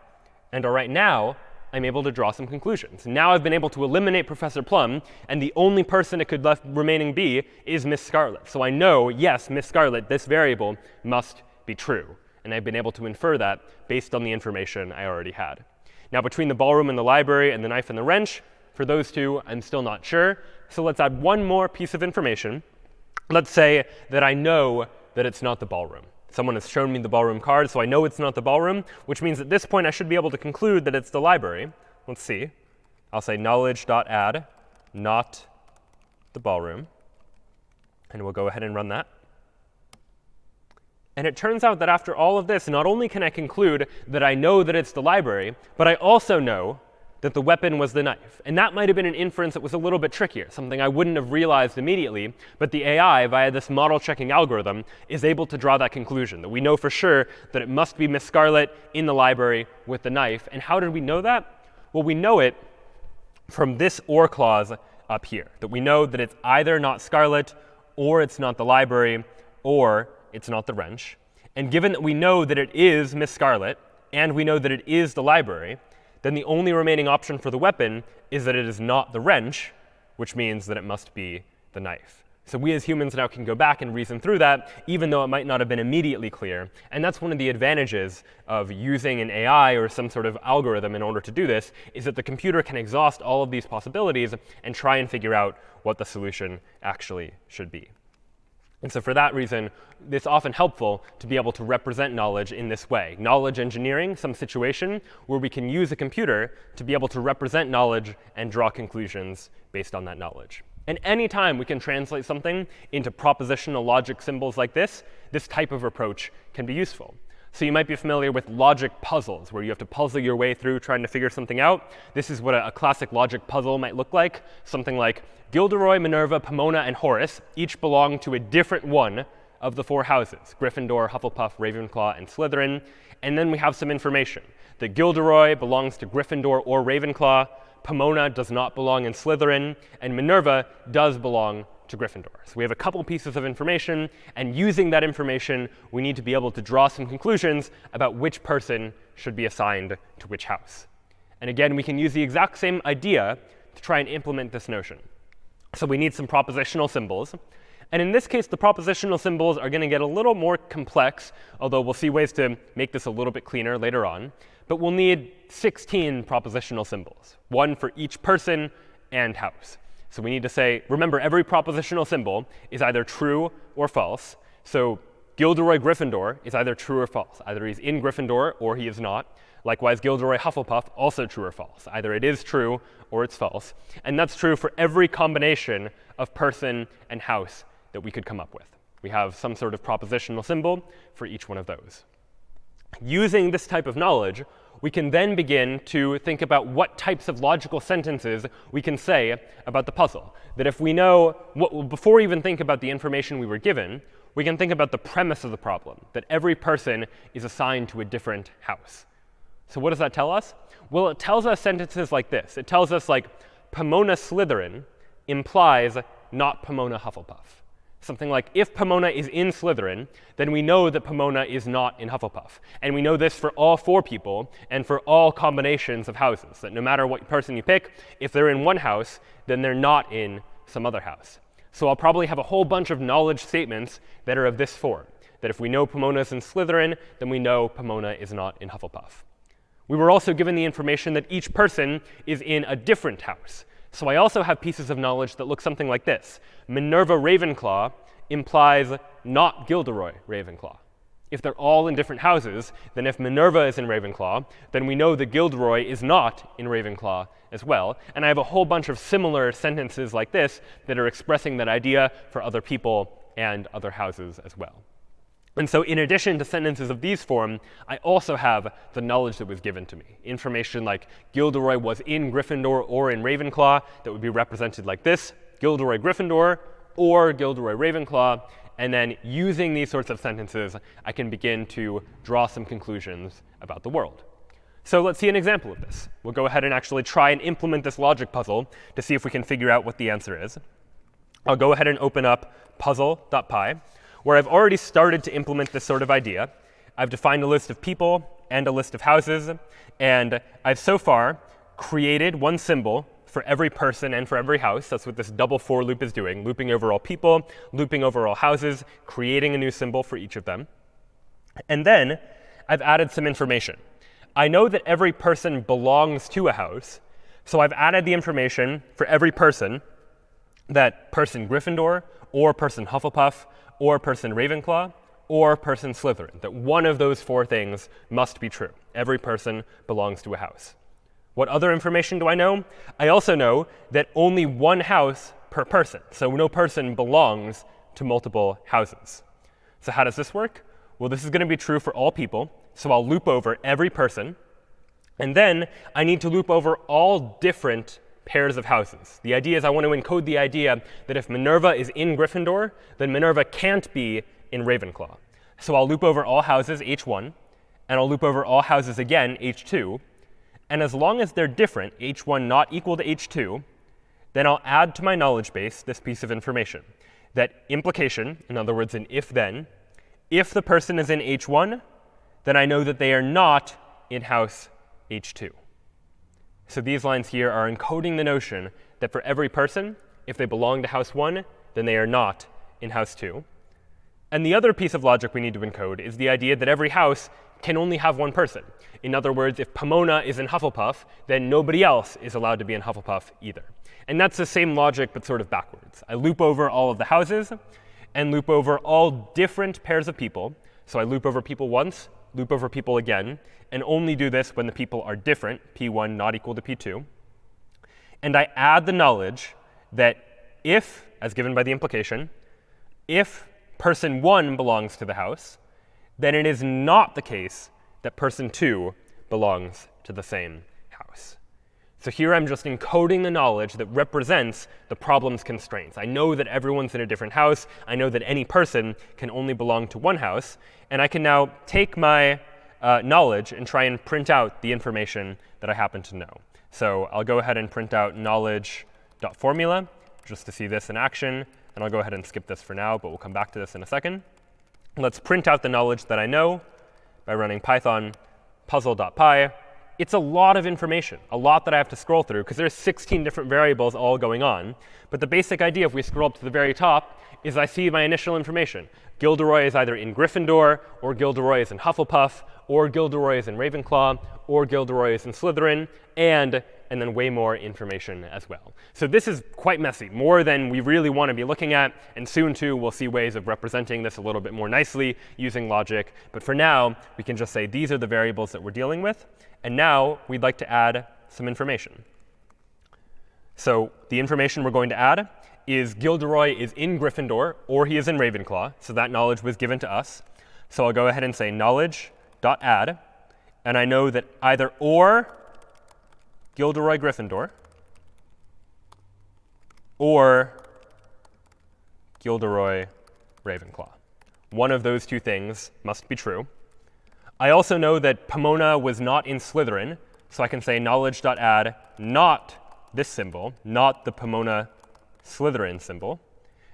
And all right, now I'm able to draw some conclusions. Now I've been able to eliminate Professor Plum, and the only person it could left remaining be is Miss Scarlet. So I know, yes, Miss Scarlet, this variable must be true. And I've been able to infer that based on the information I already had. Now between the ballroom and the library and the knife and the wrench, for those two, I'm still not sure. So let's add one more piece of information. Let's say that I know that it's not the ballroom. Someone has shown me the ballroom card, so I know it's not the ballroom, which means at this point I should be able to conclude that it's the library. Let's see. I'll say knowledge.add, not the ballroom. And we'll go ahead and run that. And it turns out that after all of this, not only can I conclude that I know that it's the library, but I also know that the weapon was the knife. And that might have been an inference that was a little bit trickier, something I wouldn't have realized immediately. But the AI, via this model checking algorithm, is able to draw that conclusion, that we know for sure that it must be Miss Scarlet in the library with the knife. And how did we know that? Well, we know it from this or clause up here, that we know that it's either not Scarlet, or it's not the library, or it's not the wrench. And given that we know that it is Miss Scarlet, and we know that it is the library, then the only remaining option for the weapon is that it is not the wrench, which means that it must be the knife. So we as humans now can go back and reason through that, even though it might not have been immediately clear. And that's one of the advantages of using an AI or some sort of algorithm in order to do this, is that the computer can exhaust all of these possibilities and try and figure out what the solution actually should be. And so for that reason, it's often helpful to be able to represent knowledge in this way. Knowledge engineering, some situation where we can use a computer to be able to represent knowledge and draw conclusions based on that knowledge. And anytime we can translate something into propositional logic symbols like this type of approach can be useful. So you might be familiar with logic puzzles, where you have to puzzle your way through trying to figure something out. This is what a classic logic puzzle might look like. Something like Gilderoy, Minerva, Pomona, and Horace each belong to a different one of the four houses: Gryffindor, Hufflepuff, Ravenclaw, and Slytherin. And then we have some information that Gilderoy belongs to Gryffindor or Ravenclaw, Pomona does not belong in Slytherin, and Minerva does belong to Gryffindor. So we have a couple pieces of information, and using that information, we need to be able to draw some conclusions about which person should be assigned to which house. And again, we can use the exact same idea to try and implement this notion. So we need some propositional symbols. And in this case, the propositional symbols are going to get a little more complex, although we'll see ways to make this a little bit cleaner later on. But we'll need 16 propositional symbols, one for each person and house. So we need to say, remember, every propositional symbol is either true or false. So Gilderoy Gryffindor is either true or false. Either he's in Gryffindor or he is not. Likewise, Gilderoy Hufflepuff, also true or false. Either it is true or it's false. And that's true for every combination of person and house that we could come up with. We have some sort of propositional symbol for each one of those. Using this type of knowledge, we can then begin to think about what types of logical sentences we can say about the puzzle. That if we know, before we even think about the information we were given, we can think about the premise of the problem, that every person is assigned to a different house. So what does that tell us? Well, it tells us sentences like this. It tells us like, Pomona Slytherin implies not Pomona Hufflepuff. Something like, if Pomona is in Slytherin, then we know that Pomona is not in Hufflepuff. And we know this for all 4 people and for all combinations of houses, that no matter what person you pick, if they're in one house, then they're not in some other house. So I'll probably have a whole bunch of knowledge statements that are of this form, that if we know Pomona is in Slytherin, then we know Pomona is not in Hufflepuff. We were also given the information that each person is in a different house. So I also have pieces of knowledge that look something like this. Minerva Ravenclaw implies not Gilderoy Ravenclaw. If they're all in different houses, then if Minerva is in Ravenclaw, then we know that Gilderoy is not in Ravenclaw as well. And I have a whole bunch of similar sentences like this that are expressing that idea for other people and other houses as well. And so in addition to sentences of these form, I also have the knowledge that was given to me. Information like Gilderoy was in Gryffindor or in Ravenclaw that would be represented like this, Gilderoy Gryffindor or Gilderoy Ravenclaw. And then using these sorts of sentences, I can begin to draw some conclusions about the world. So let's see an example of this. We'll go ahead and actually try and implement this logic puzzle to see if we can figure out what the answer is. I'll go ahead and open up puzzle.py, where I've already started to implement this sort of idea. I've defined a list of people and a list of houses, and I've so far created one symbol for every person and for every house. That's what this double for loop is doing, looping over all people, looping over all houses, creating a new symbol for each of them. And then I've added some information. I know that every person belongs to a house, so I've added the information for every person, that person Gryffindor, or person Hufflepuff, or person Ravenclaw, or person Slytherin, that one of those 4 things must be true. Every person belongs to a house. What other information do I know? I also know that only one house per person. So no person belongs to multiple houses. So how does this work? Well, this is going to be true for all people. So I'll loop over every person. And then I need to loop over all different pairs of houses. The idea is I want to encode the idea that if Minerva is in Gryffindor, then Minerva can't be in Ravenclaw. So I'll loop over all houses, h1, and I'll loop over all houses again, h2. And as long as they're different, h1 not equal to h2, then I'll add to my knowledge base this piece of information. That implication, in other words, an if-then, if the person is in h1, then I know that they are not in house h2. So these lines here are encoding the notion that for every person, if they belong to house 1, then they are not in house 2. And the other piece of logic we need to encode is the idea that every house can only have one person. In other words, if Pomona is in Hufflepuff, then nobody else is allowed to be in Hufflepuff either. And that's the same logic, but sort of backwards. I loop over all of the houses and loop over all different pairs of people. So I loop over people once, loop over people again, and only do this when the people are different, p1 not equal to p2. And I add the knowledge that if, as given by the implication, if person 1 belongs to the house, then it is not the case that person 2 belongs to the same house. So here I'm just encoding the knowledge that represents the problem's constraints. I know that everyone's in a different house. I know that any person can only belong to one house. And I can now take my knowledge and try and print out the information that I happen to know. So I'll go ahead and print out knowledge.formula just to see this in action. And I'll go ahead and skip this for now, but we'll come back to this in a second. Let's print out the knowledge that I know by running Python puzzle.py. It's a lot of information, a lot that I have to scroll through, because there's 16 different variables all going on. But the basic idea, if we scroll up to the very top, is I see my initial information. Gilderoy is either in Gryffindor, or Gilderoy is in Hufflepuff, or Gilderoy is in Ravenclaw, or Gilderoy is in Slytherin, and and then way more information as well. So this is quite messy, more than we really want to be looking at. And soon, too, we'll see ways of representing this a little bit more nicely using logic. But for now, we can just say these are the variables that we're dealing with. And now we'd like to add some information. So the information we're going to add is Gilderoy is in Gryffindor, or he is in Ravenclaw. So that knowledge was given to us. So I'll go ahead and say knowledge.add. And I know that either or Gilderoy Gryffindor or Gilderoy Ravenclaw. One of those two things must be true. I also know that Pomona was not in Slytherin, so I can say knowledge.add not this symbol, not the Pomona Slytherin symbol.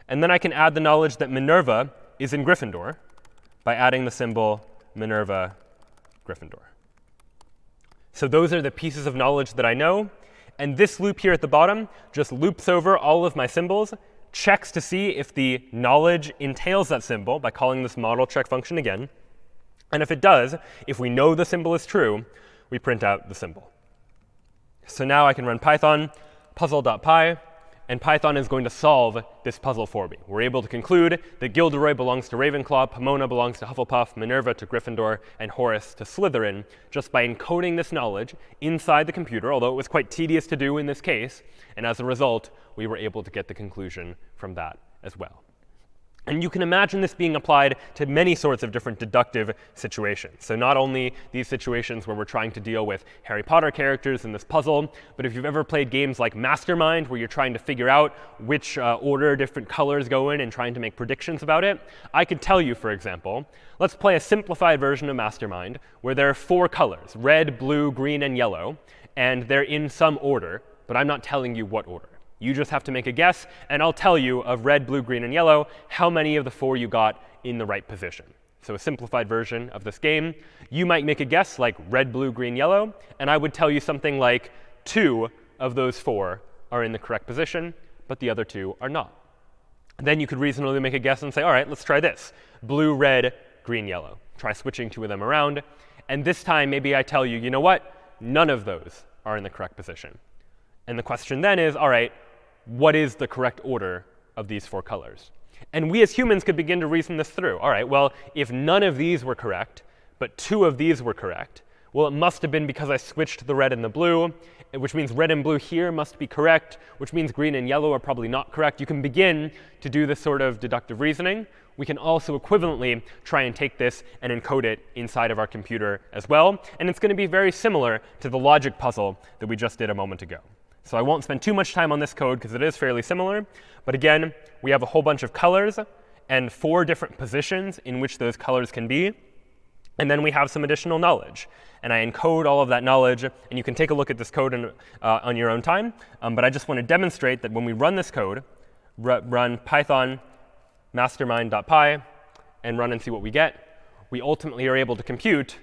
And then I can add the knowledge that Minerva is in Gryffindor by adding the symbol Minerva Gryffindor. So those are the pieces of knowledge that I know. And this loop here at the bottom just loops over all of my symbols, checks to see if the knowledge entails that symbol by calling this model check function again. And if it does, if we know the symbol is true, we print out the symbol. So now I can run Python puzzle.py, and Python is going to solve this puzzle for me. We're able to conclude that Gilderoy belongs to Ravenclaw, Pomona belongs to Hufflepuff, Minerva to Gryffindor, and Horace to Slytherin, just by encoding this knowledge inside the computer, although it was quite tedious to do in this case. And as a result, we were able to get the conclusion from that as well. And you can imagine this being applied to many sorts of different deductive situations. So not only these situations where we're trying to deal with Harry Potter characters in this puzzle, but if you've ever played games like Mastermind, where you're trying to figure out which order different colors go in and trying to make predictions about it, I could tell you, for example, let's play a simplified version of Mastermind where there are 4 colors, red, blue, green, and yellow, and they're in some order, but I'm not telling you what order. You just have to make a guess, and I'll tell you of red, blue, green, and yellow how many of the 4 you got in the right position. So a simplified version of this game. You might make a guess like red, blue, green, yellow, and I would tell you something like 2 of those 4 are in the correct position, but the other 2 are not. Then you could reasonably make a guess and say, all right, let's try this. Blue, red, green, yellow. Try switching 2 of them around. And this time, maybe I tell you, you know what? None of those are in the correct position. And the question then is, all right, what is the correct order of these 4 colors? And we as humans could begin to reason this through. All right, well, if none of these were correct, but 2 of these were correct, well, it must have been because I switched the red and the blue, which means red and blue here must be correct, which means green and yellow are probably not correct. You can begin to do this sort of deductive reasoning. We can also equivalently try and take this and encode it inside of our computer as well. And it's going to be very similar to the logic puzzle that we just did a moment ago. So I won't spend too much time on this code because it is fairly similar. But again, we have a whole bunch of colors and 4 different positions in which those colors can be. And then we have some additional knowledge. And I encode all of that knowledge. And you can take a look at this code on your own time. But I just want to demonstrate that when we run this code, run Python mastermind.py, and run and see what we get, we ultimately are able to compute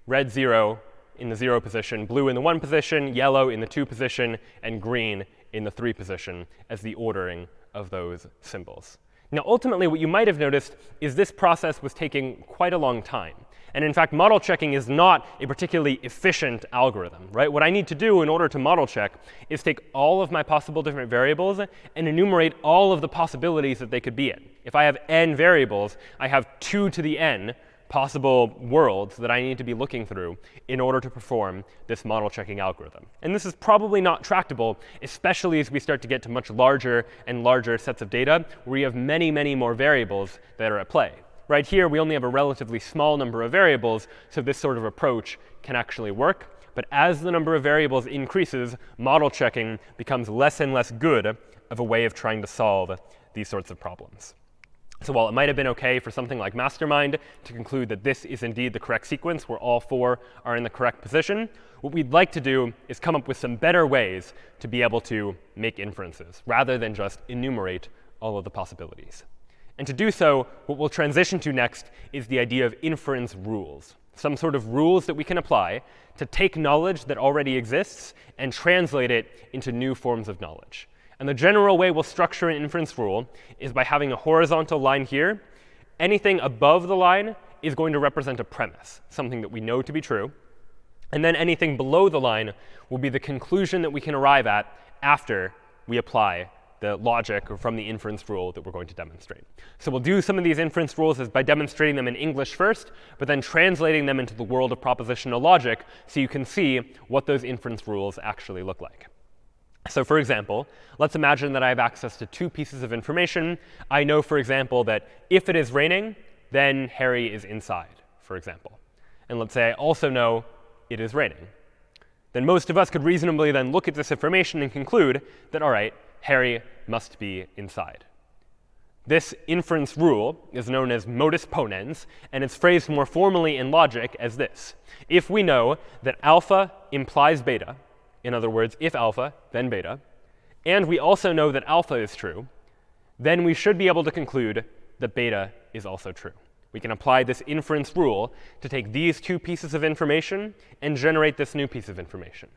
red 0 in the 0 position, blue in the 1 position, yellow in the 2 position, and green in the 3 position as the ordering of those symbols. Now, ultimately, what you might have noticed is this process was taking quite a long time. And in fact, model checking is not a particularly efficient algorithm, right? What I need to do in order to model check is take all of my possible different variables and enumerate all of the possibilities that they could be in. If I have n variables, I have 2 to the n possible worlds that I need to be looking through in order to perform this model checking algorithm. And this is probably not tractable, especially as we start to get to much larger and larger sets of data where we have many, many more variables that are at play. Right here, we only have a relatively small number of variables, so this sort of approach can actually work. But as the number of variables increases, model checking becomes less and less good of a way of trying to solve these sorts of problems. So while it might have been OK for something like Mastermind to conclude that this is indeed the correct sequence where all 4 are in the correct position, what we'd like to do is come up with some better ways to be able to make inferences rather than just enumerate all of the possibilities. And to do so, what we'll transition to next is the idea of inference rules, some sort of rules that we can apply to take knowledge that already exists and translate it into new forms of knowledge. And the general way we'll structure an inference rule is by having a horizontal line here. Anything above the line is going to represent a premise, something that we know to be true. And then anything below the line will be the conclusion that we can arrive at after we apply the logic from the inference rule that we're going to demonstrate. So we'll do some of these inference rules by demonstrating them in English first, but then translating them into the world of propositional logic so you can see what those inference rules actually look like. So for example, let's imagine that I have access to two pieces of information. I know, for example, that if it is raining, then Harry is inside, for example. And let's say I also know it is raining. Then most of us could reasonably then look at this information and conclude that, all right, Harry must be inside. This inference rule is known as modus ponens, and it's phrased more formally in logic as this. If we know that alpha implies beta, in other words, if alpha, then beta, and we also know that alpha is true, then we should be able to conclude that beta is also true. We can apply this inference rule to take these two pieces of information and generate this new piece of information.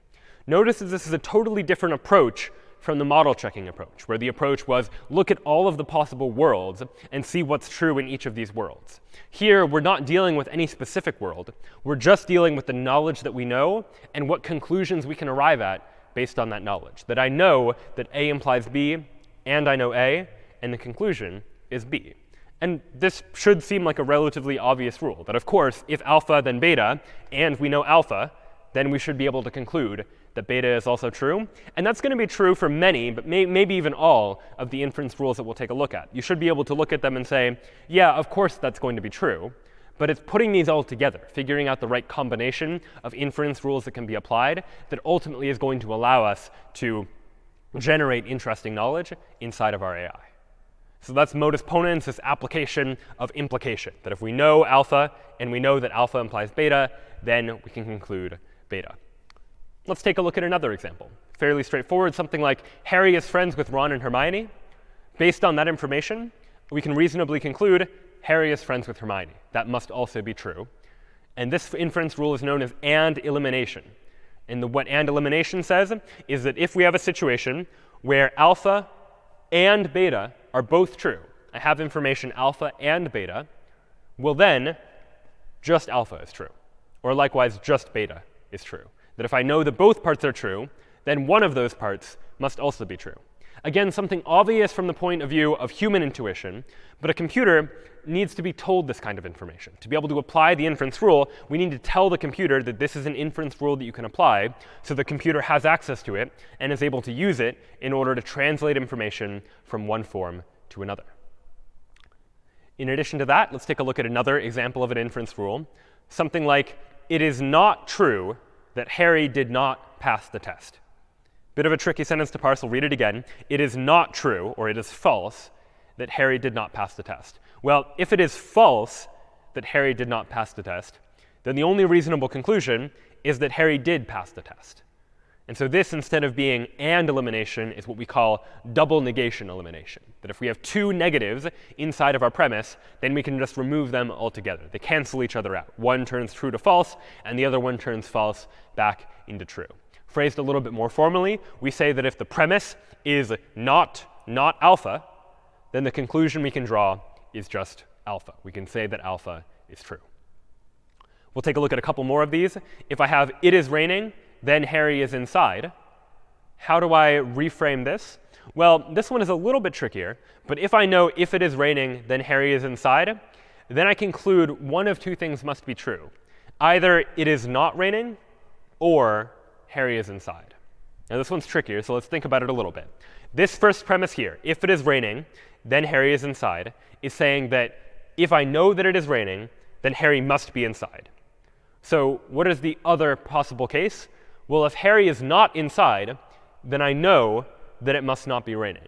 Notice that this is a totally different approach from the model checking approach, where the approach was look at all of the possible worlds and see what's true in each of these worlds. Here, we're not dealing with any specific world. We're just dealing with the knowledge that we know and what conclusions we can arrive at based on that knowledge. That I know that A implies B, and I know A, and the conclusion is B. And this should seem like a relatively obvious rule, that of course, if alpha, then beta, and we know alpha, then we should be able to conclude that beta is also true. And that's going to be true for many, but maybe even all, of the inference rules that we'll take a look at. You should be able to look at them and say, yeah, of course that's going to be true. But it's putting these all together, figuring out the right combination of inference rules that can be applied that ultimately is going to allow us to generate interesting knowledge inside of our AI. So that's modus ponens, this application of implication, that if we know alpha and we know that alpha implies beta, then we can conclude beta. Let's take a look at another example. Fairly straightforward, something like Harry is friends with Ron and Hermione. Based on that information, we can reasonably conclude Harry is friends with Hermione. That must also be true. And this inference rule is known as and elimination. And what and elimination says is that if we have a situation where alpha and beta are both true, I have information alpha and beta, well then, just alpha is true. Or likewise, just beta is true. That if I know that both parts are true, then one of those parts must also be true. Again, something obvious from the point of view of human intuition, but a computer needs to be told this kind of information. To be able to apply the inference rule, we need to tell the computer that this is an inference rule that you can apply, so the computer has access to it and is able to use it in order to translate information from one form to another. In addition to that, let's take a look at another example of an inference rule. Something like, it is not true that Harry did not pass the test. Bit of a tricky sentence to parse. I'll read it again. It is not true, or it is false, that Harry did not pass the test. Well, if it is false that Harry did not pass the test, then the only reasonable conclusion is that Harry did pass the test. And so this, instead of being and elimination, is what we call double negation elimination. That if we have two negatives inside of our premise, then we can just remove them altogether. They cancel each other out. One turns true to false, and the other one turns false back into true. Phrased a little bit more formally, we say that if the premise is not alpha, then the conclusion we can draw is just alpha. We can say that alpha is true. We'll take a look at a couple more of these. If I have it is raining, then Harry is inside. How do I reframe this? Well, this one is a little bit trickier, but if I know if it is raining, then Harry is inside, then I conclude one of two things must be true. Either it is not raining, or Harry is inside. Now this one's trickier, so let's think about it a little bit. This first premise here, if it is raining, then Harry is inside, is saying that if I know that it is raining, then Harry must be inside. So what is the other possible case? Well, if Harry is not inside, then I know that it must not be raining.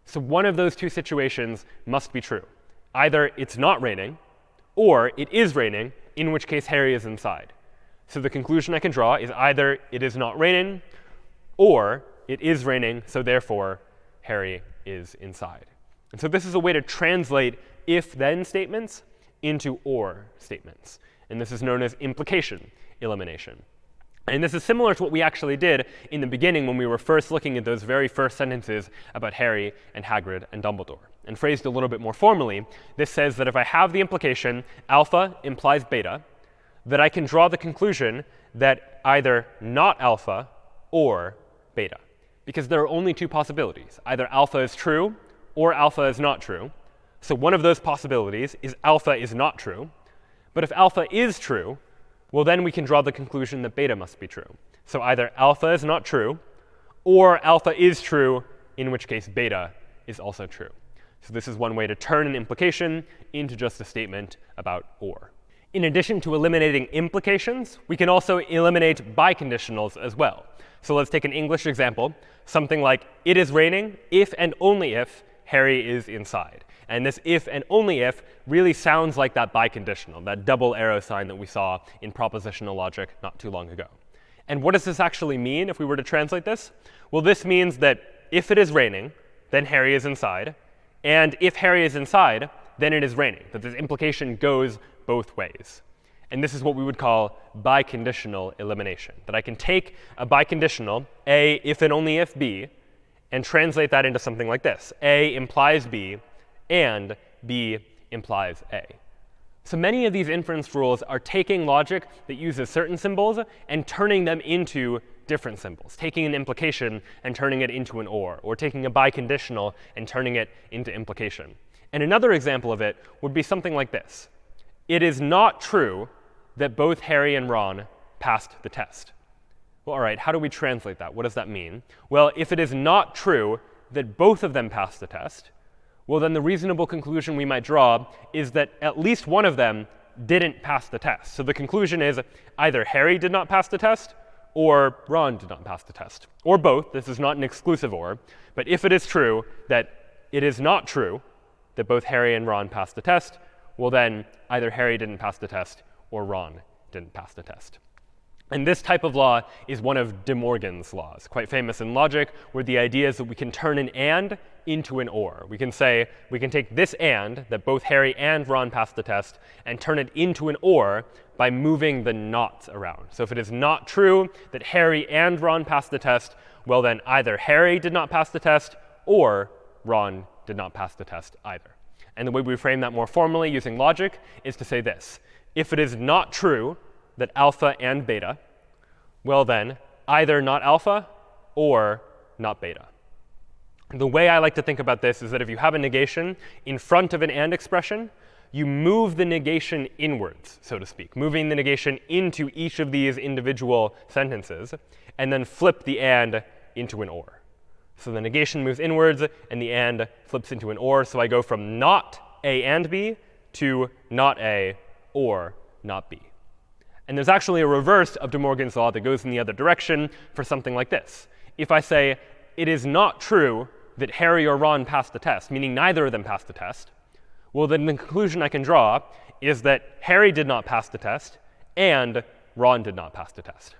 So one of those two situations must be true. Either it's not raining, or it is raining, in which case Harry is inside. So the conclusion I can draw is either it is not raining, or it is raining, so therefore Harry is inside. And so this is a way to translate if-then statements into or statements. And this is known as implication elimination. And this is similar to what we actually did in the beginning when we were first looking at those very first sentences about Harry and Hagrid and Dumbledore. And phrased a little bit more formally, this says that if I have the implication alpha implies beta, that I can draw the conclusion that either not alpha or beta, because there are only two possibilities. Either alpha is true or alpha is not true. So one of those possibilities is alpha is not true. But if alpha is true, well, then we can draw the conclusion that beta must be true. So either alpha is not true, or alpha is true, in which case beta is also true. So this is one way to turn an implication into just a statement about or. In addition to eliminating implications, we can also eliminate biconditionals as well. So let's take an English example, something like, it is raining if and only if Harry is inside. And this if and only if really sounds like that biconditional, that double arrow sign that we saw in propositional logic not too long ago. And what does this actually mean if we were to translate this? Well, this means that if it is raining, then Harry is inside. And if Harry is inside, then it is raining, that this implication goes both ways. And this is what we would call biconditional elimination, that I can take a biconditional, A if and only if B, and translate that into something like this. A implies B, and B implies A. So many of these inference rules are taking logic that uses certain symbols and turning them into different symbols, taking an implication and turning it into an or taking a biconditional and turning it into implication. And another example of it would be something like this. It is not true that both Harry and Ron passed the test. Well, all right, how do we translate that? What does that mean? Well, if it is not true that both of them passed the test, well, then the reasonable conclusion we might draw is that at least one of them didn't pass the test. So the conclusion is either Harry did not pass the test or Ron did not pass the test, or both. This is not an exclusive or. But if it is true that it is not true that both Harry and Ron passed the test, well, then either Harry didn't pass the test or Ron didn't pass the test. And this type of law is one of De Morgan's laws, quite famous in logic, where the idea is that we can turn an and into an or. We can say, we can take this and, that both Harry and Ron passed the test, and turn it into an or by moving the nots around. So if it is not true that Harry and Ron passed the test, well then either Harry did not pass the test or Ron did not pass the test either. And the way we frame that more formally using logic is to say this. If it is not true that alpha and beta, well then, either not alpha or not beta. The way I like to think about this is that if you have a negation in front of an and expression, you move the negation inwards, so to speak, moving the negation into each of these individual sentences, and then flip the and into an or. So the negation moves inwards, and the and flips into an or. So I go from not A and B to not A or not B. And there's actually a reverse of De Morgan's law that goes in the other direction for something like this. If I say, it is not true that Harry or Ron passed the test, meaning neither of them passed the test, well, then the conclusion I can draw is that Harry did not pass the test and Ron did not pass the test.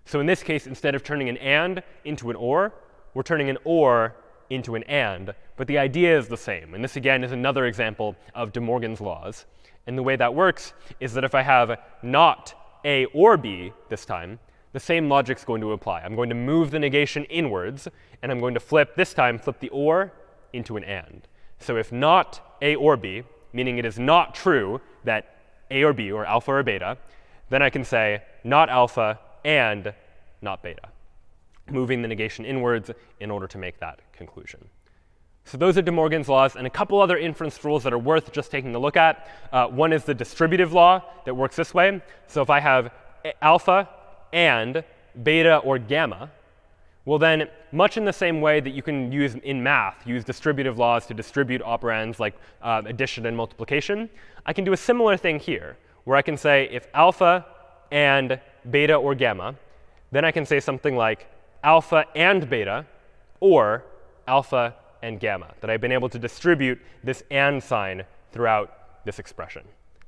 So in this case, instead of turning an and into an or, we're turning an or into an and. But the idea is the same. And this, again, is another example of De Morgan's laws. And the way that works is that if I have not A or B this time, the same logic's going to apply. I'm going to move the negation inwards, and I'm going to flip the or into an and. So if not A or B, meaning it is not true that A or B, or alpha or beta, then I can say not alpha and not beta, moving the negation inwards in order to make that conclusion. So those are De Morgan's laws, and a couple other inference rules that are worth just taking a look at. One is the distributive law that works this way. So if I have alpha and beta or gamma, well then, much in the same way that you can use in math, use distributive laws to distribute operands like addition and multiplication, I can do a similar thing here, where I can say if alpha and beta or gamma, then I can say something like alpha and beta or alpha and gamma, that I've been able to distribute this and sign throughout this expression.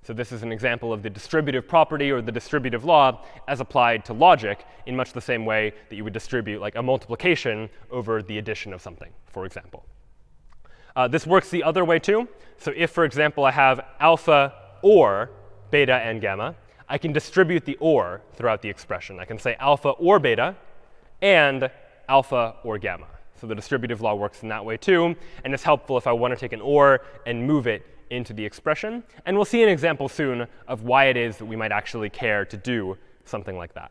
So this is an example of the distributive property or the distributive law as applied to logic in much the same way that you would distribute like a multiplication over the addition of something, for example. This works the other way too. So if, for example, I have alpha or beta and gamma, I can distribute the or throughout the expression. I can say alpha or beta and alpha or gamma. So the distributive law works in that way too, and it's helpful if I want to take an or and move it into the expression. And we'll see an example soon of why it is that we might actually care to do something like that.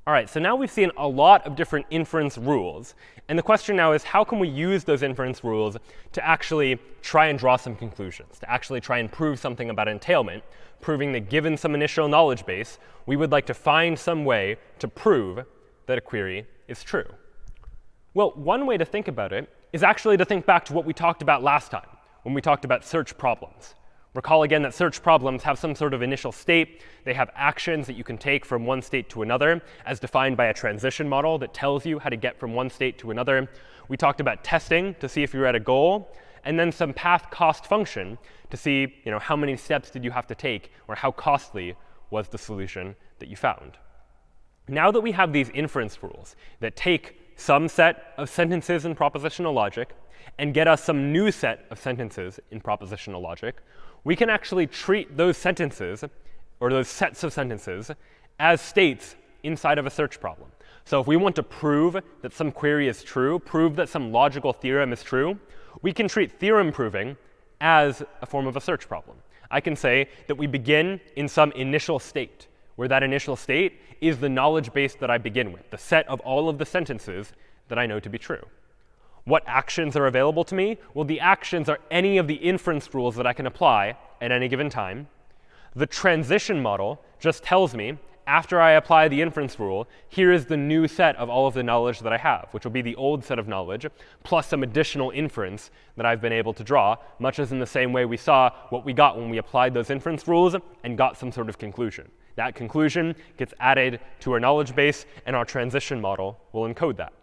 All right, so now we've seen a lot of different inference rules. And the question now is, how can we use those inference rules to actually try and draw some conclusions, to actually try and prove something about entailment, proving that given some initial knowledge base, we would like to find some way to prove that a query is true? Well, one way to think about it is actually to think back to what we talked about last time when we talked about search problems. Recall again that search problems have some sort of initial state. They have actions that you can take from one state to another, as defined by a transition model that tells you how to get from one state to another. We talked about testing to see if you're at a goal, and then some path cost function to see how many steps did you have to take, or how costly was the solution that you found. Now that we have these inference rules that take some set of sentences in propositional logic and get us some new set of sentences in propositional logic, we can actually treat those sentences, or those sets of sentences, as states inside of a search problem. So if we want to prove that some query is true, prove that some logical theorem is true, we can treat theorem proving as a form of a search problem. I can say that we begin in some initial state, where that initial state is the knowledge base that I begin with, the set of all of the sentences that I know to be true. What actions are available to me? Well, the actions are any of the inference rules that I can apply at any given time. The transition model just tells me, after I apply the inference rule, here is the new set of all of the knowledge that I have, which will be the old set of knowledge, plus some additional inference that I've been able to draw, much as in the same way we saw what we got when we applied those inference rules and got some sort of conclusion. That conclusion gets added to our knowledge base, and our transition model will encode that.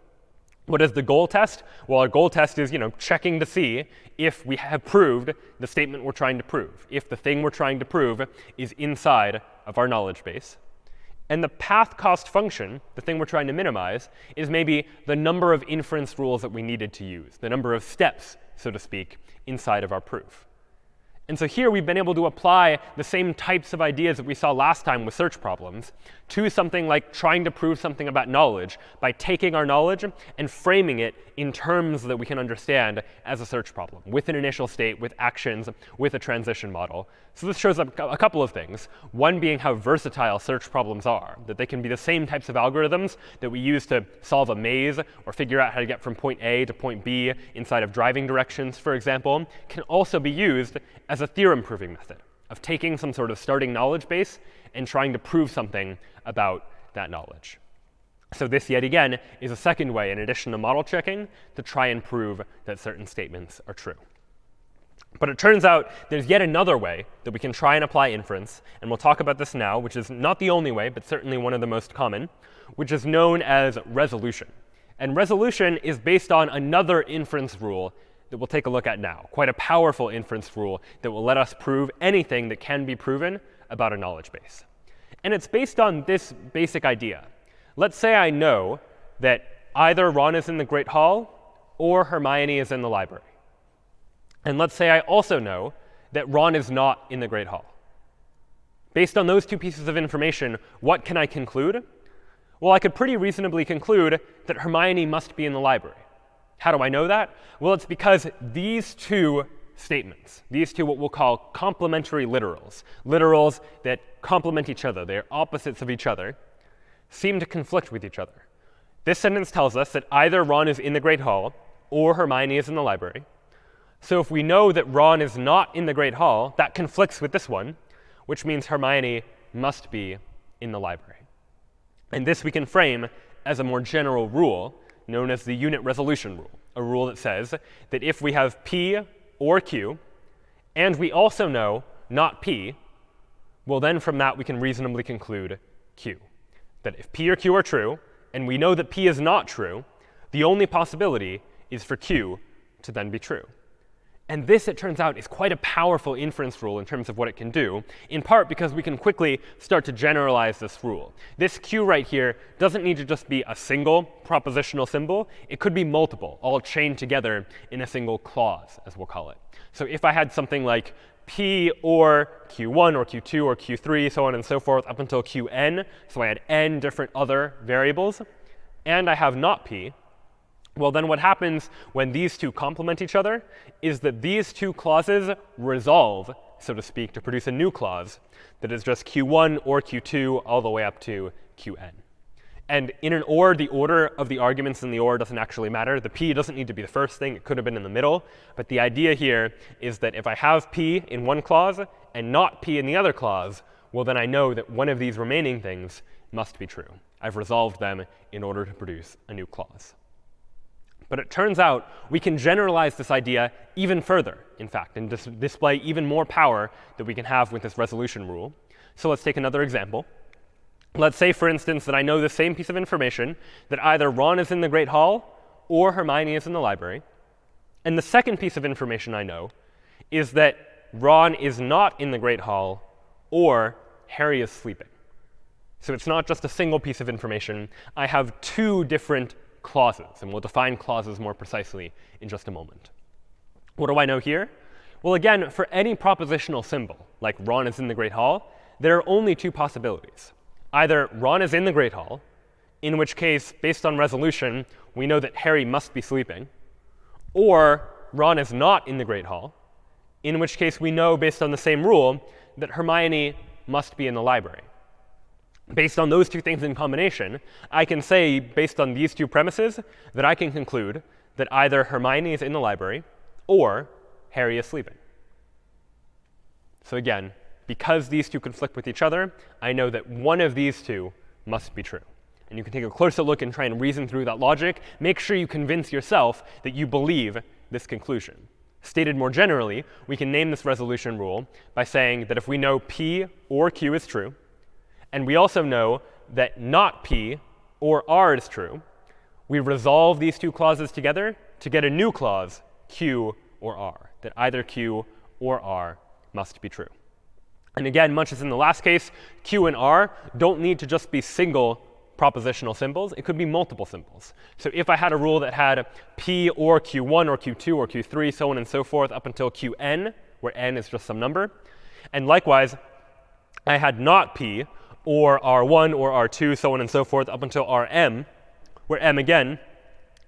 What is the goal test? Well, our goal test is checking to see if we have proved the statement we're trying to prove, if the thing we're trying to prove is inside of our knowledge base. And the path cost function, the thing we're trying to minimize, is maybe the number of inference rules that we needed to use, the number of steps, so to speak, inside of our proof. And so here we've been able to apply the same types of ideas that we saw last time with search problems to something like trying to prove something about knowledge by taking our knowledge and framing it in terms that we can understand as a search problem, with an initial state, with actions, with a transition model. So this shows up a couple of things. One being how versatile search problems are, that they can be the same types of algorithms that we use to solve a maze or figure out how to get from point A to point B inside of driving directions, for example, can also be used as a theorem proving method of taking some sort of starting knowledge base and trying to prove something about that knowledge. So this, yet again, is a second way, in addition to model checking, to try and prove that certain statements are true. But it turns out there's yet another way that we can try and apply inference, and we'll talk about this now, which is not the only way, but certainly one of the most common, which is known as resolution. And resolution is based on another inference rule that we'll take a look at now, quite a powerful inference rule that will let us prove anything that can be proven about a knowledge base. And it's based on this basic idea. Let's say I know that either Ron is in the Great Hall or Hermione is in the library. And let's say I also know that Ron is not in the Great Hall. Based on those two pieces of information, what can I conclude? Well, I could pretty reasonably conclude that Hermione must be in the library. How do I know that? Well, it's because these two statements, these two what we'll call complementary literals, literals that complement each other, they're opposites of each other, seem to conflict with each other. This sentence tells us that either Ron is in the Great Hall or Hermione is in the library. So if we know that Ron is not in the Great Hall, that conflicts with this one, which means Hermione must be in the library. And this we can frame as a more general rule known as the unit resolution rule, a rule that says that if we have P or Q, and we also know not P, well then from that we can reasonably conclude Q. That if P or Q are true, and we know that P is not true, the only possibility is for Q to then be true. And this, it turns out, is quite a powerful inference rule in terms of what it can do, in part because we can quickly start to generalize this rule. This Q right here doesn't need to just be a single propositional symbol. It could be multiple, all chained together in a single clause, as we'll call it. So if I had something like P or Q1 or Q2 or Q3, so on and so forth, up until Qn, so I had n different other variables, and I have not P, well, then what happens when these two complement each other is that these two clauses resolve, so to speak, to produce a new clause that is just Q1 or Q2 all the way up to Qn. And in an OR, the order of the arguments in the OR doesn't actually matter. The P doesn't need to be the first thing. It could have been in the middle. But the idea here is that if I have P in one clause and not P in the other clause, well, then I know that one of these remaining things must be true. I've resolved them in order to produce a new clause. But it turns out we can generalize this idea even further, in fact, and display even more power that we can have with this resolution rule. So let's take another example. Let's say, for instance, that I know the same piece of information, that either Ron is in the Great Hall or Hermione is in the library. And the second piece of information I know is that Ron is not in the Great Hall or Harry is sleeping. So it's not just a single piece of information. I have two different clauses, and we'll define clauses more precisely in just a moment. What do I know here? Well, again, for any propositional symbol, like Ron is in the Great Hall, there are only two possibilities. Either Ron is in the Great Hall, in which case, based on resolution, we know that Harry must be sleeping, or Ron is not in the Great Hall, in which case we know, based on the same rule, that Hermione must be in the library. Based on those two things in combination, I can say, based on these two premises, that I can conclude that either Hermione is in the library or Harry is sleeping. So again, because these two conflict with each other, I know that one of these two must be true. And you can take a closer look and try and reason through that logic. Make sure you convince yourself that you believe this conclusion. Stated more generally, we can name this resolution rule by saying that if we know P or Q is true, and we also know that not P or R is true, we resolve these two clauses together to get a new clause, Q or R, that either Q or R must be true. And again, much as in the last case, Q and R don't need to just be single propositional symbols. It could be multiple symbols. So if I had a rule that had P or Q1 or Q2 or Q3, so on and so forth, up until Qn, where n is just some number, and likewise, I had not P or R1 or R2, so on and so forth, up until Rm, where m, again,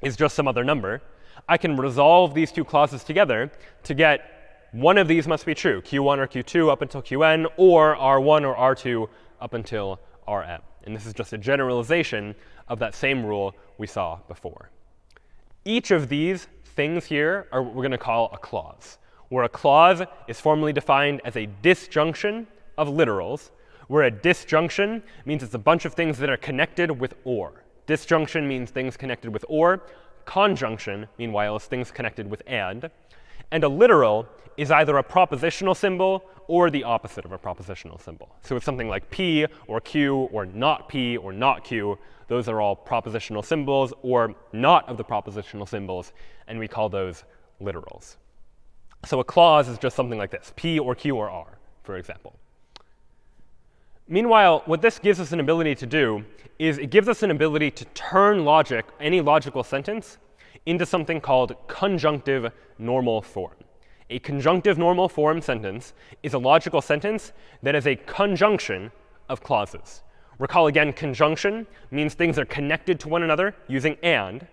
is just some other number, I can resolve these two clauses together to get one of these must be true, Q1 or Q2 up until Qn, or R1 or R2 up until Rm. And this is just a generalization of that same rule we saw before. Each of these things here are what we're going to call a clause, where a clause is formally defined as a disjunction of literals, where a disjunction means it's a bunch of things that are connected with or. Disjunction means things connected with or. Conjunction, meanwhile, is things connected with and. And a literal is either a propositional symbol or the opposite of a propositional symbol. So it's something like P or Q or not P or not Q. Those are all propositional symbols or not of the propositional symbols, and we call those literals. So a clause is just something like this, P or Q or R, for example. Meanwhile, what this gives us an ability to do is it gives us an ability to turn logic, any logical sentence, into something called conjunctive normal form. A conjunctive normal form sentence is a logical sentence that is a conjunction of clauses. Recall again, conjunction means things are connected to one another using and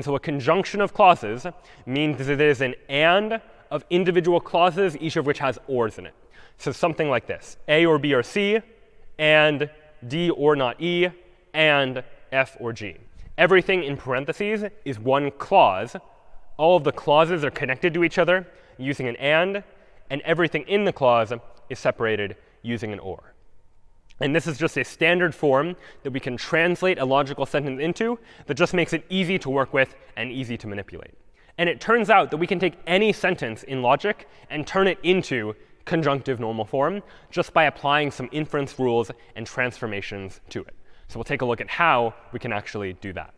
so a conjunction of clauses means that it is an and of individual clauses, each of which has ors in it. So something like this, A or B or C, and D or not E, and F or G. Everything in parentheses is one clause. All of the clauses are connected to each other using an and everything in the clause is separated using an or. And this is just a standard form that we can translate a logical sentence into that just makes it easy to work with and easy to manipulate. And it turns out that we can take any sentence in logic and turn it into conjunctive normal form just by applying some inference rules and transformations to it. So we'll take a look at how we can actually do that.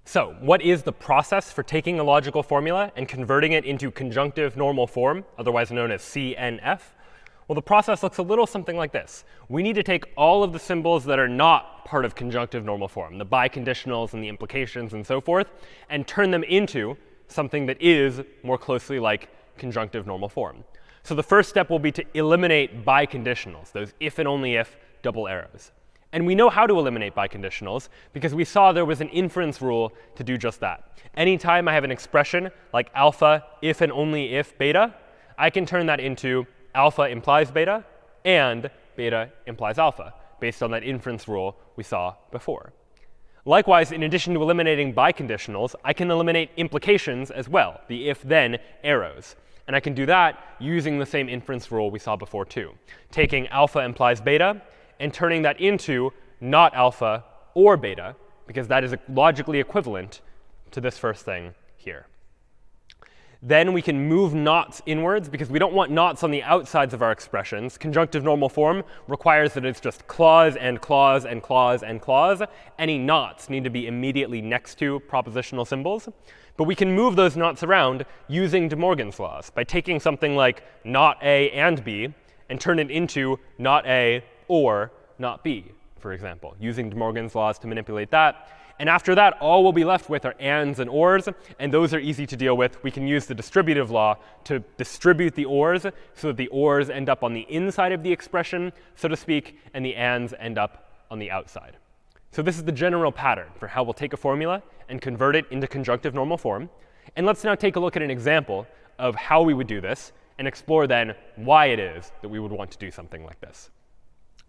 So what is the process for taking a logical formula and converting it into conjunctive normal form, otherwise known as CNF? Well, the process looks a little something like this. We need to take all of the symbols that are not part of conjunctive normal form, the biconditionals and the implications and so forth, and turn them into something that is more closely like conjunctive normal form. So the first step will be to eliminate biconditionals, those if and only if double arrows. And we know how to eliminate biconditionals because we saw there was an inference rule to do just that. Anytime I have an expression like alpha if and only if beta, I can turn that into alpha implies beta and beta implies alpha based on that inference rule we saw before. Likewise, in addition to eliminating biconditionals, I can eliminate implications as well, the if-then arrows. And I can do that using the same inference rule we saw before too, taking alpha implies beta and turning that into not alpha or beta, because that is logically equivalent to this first thing here. Then we can move knots inwards, because we don't want knots on the outsides of our expressions. Conjunctive normal form requires that it's just clause and clause and clause and clause. Any knots need to be immediately next to propositional symbols. But we can move those knots around using De Morgan's laws by taking something like not A and B and turn it into not A or not B, for example, using De Morgan's laws to manipulate that. And after that, all we'll be left with are ands and ors, and those are easy to deal with. We can use the distributive law to distribute the ors so that the ors end up on the inside of the expression, so to speak, and the ands end up on the outside. So this is the general pattern for how we'll take a formula and convert it into conjunctive normal form. And let's now take a look at an example of how we would do this and explore then why it is that we would want to do something like this.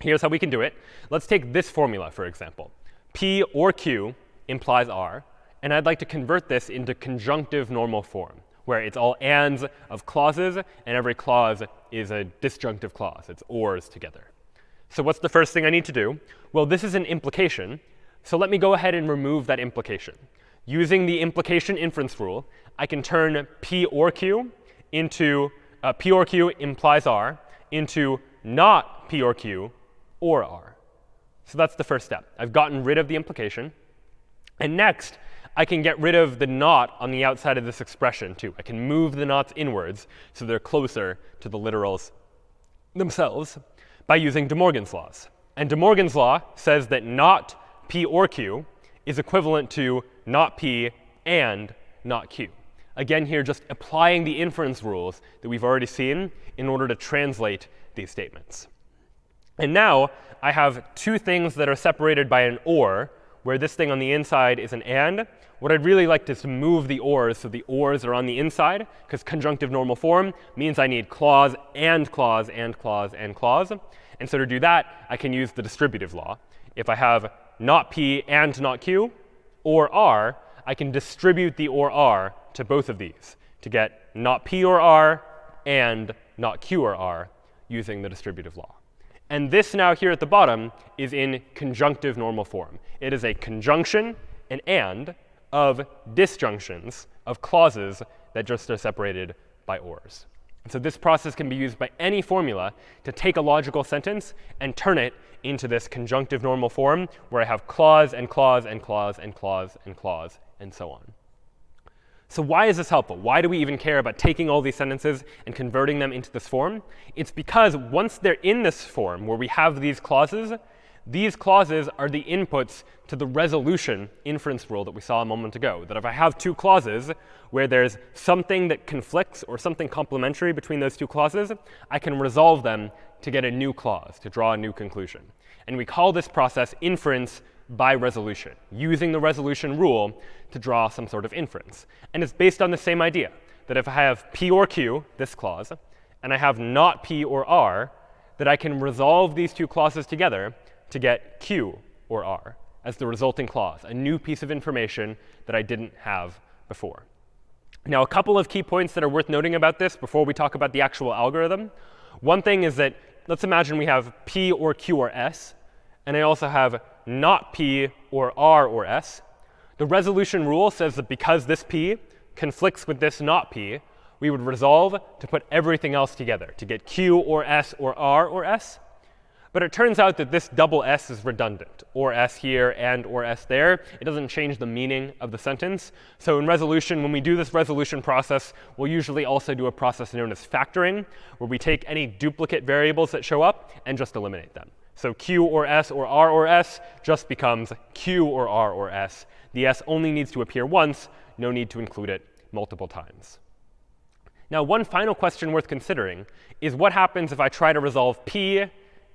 Here's how we can do it. Let's take this formula, for example. P or Q implies R, and I'd like to convert this into conjunctive normal form, where it's all ands of clauses, and every clause is a disjunctive clause. It's ors together. So what's the first thing I need to do? Well, this is an implication, so let me go ahead and remove that implication. Using the implication inference rule, I can turn P or Q into P or Q implies R into not P or Q or R. So that's the first step. I've gotten rid of the implication. And next, I can get rid of the not on the outside of this expression too. I can move the knots inwards so they're closer to the literals themselves by using De Morgan's laws. And De Morgan's law says that not P or Q is equivalent to not P and not Q. Again, here just applying the inference rules that we've already seen in order to translate these statements. And now I have two things that are separated by an or, where this thing on the inside is an and. What I'd really like is to move the ors so the ors are on the inside, because conjunctive normal form means I need clause and clause and clause and clause. And so to do that, I can use the distributive law. If I have not P and not Q or R, I can distribute the or R to both of these to get not P or R and not Q or R using the distributive law. And this now here at the bottom is in conjunctive normal form. It is a conjunction, an and, of disjunctions, of clauses that just are separated by ors. And so this process can be used by any formula to take a logical sentence and turn it into this conjunctive normal form where I have clause and clause and clause and clause and clause and so on. So why is this helpful? Why do we even care about taking all these sentences and converting them into this form? It's because once they're in this form where we have these clauses are the inputs to the resolution inference rule that we saw a moment ago. That if I have two clauses where there's something that conflicts or something complementary between those two clauses, I can resolve them to get a new clause, to draw a new conclusion. And we call this process inference by resolution, using the resolution rule to draw some sort of inference. And it's based on the same idea, that if I have P or Q, this clause, and I have not P or R, that I can resolve these two clauses together to get Q or R as the resulting clause, a new piece of information that I didn't have before. Now, a couple of key points that are worth noting about this before we talk about the actual algorithm. One thing is that let's imagine we have P or Q or S, and I also have not P or R or S. The resolution rule says that because this P conflicts with this not P, we would resolve to put everything else together to get Q or S or R or S. But it turns out that this double S is redundant, or S here and or S there. It doesn't change the meaning of the sentence. So in resolution, when we do this resolution process, we'll usually also do a process known as factoring, where we take any duplicate variables that show up and just eliminate them. So Q or S or R or S just becomes Q or R or S. The S only needs to appear once, no need to include it multiple times. Now, one final question worth considering is what happens if I try to resolve P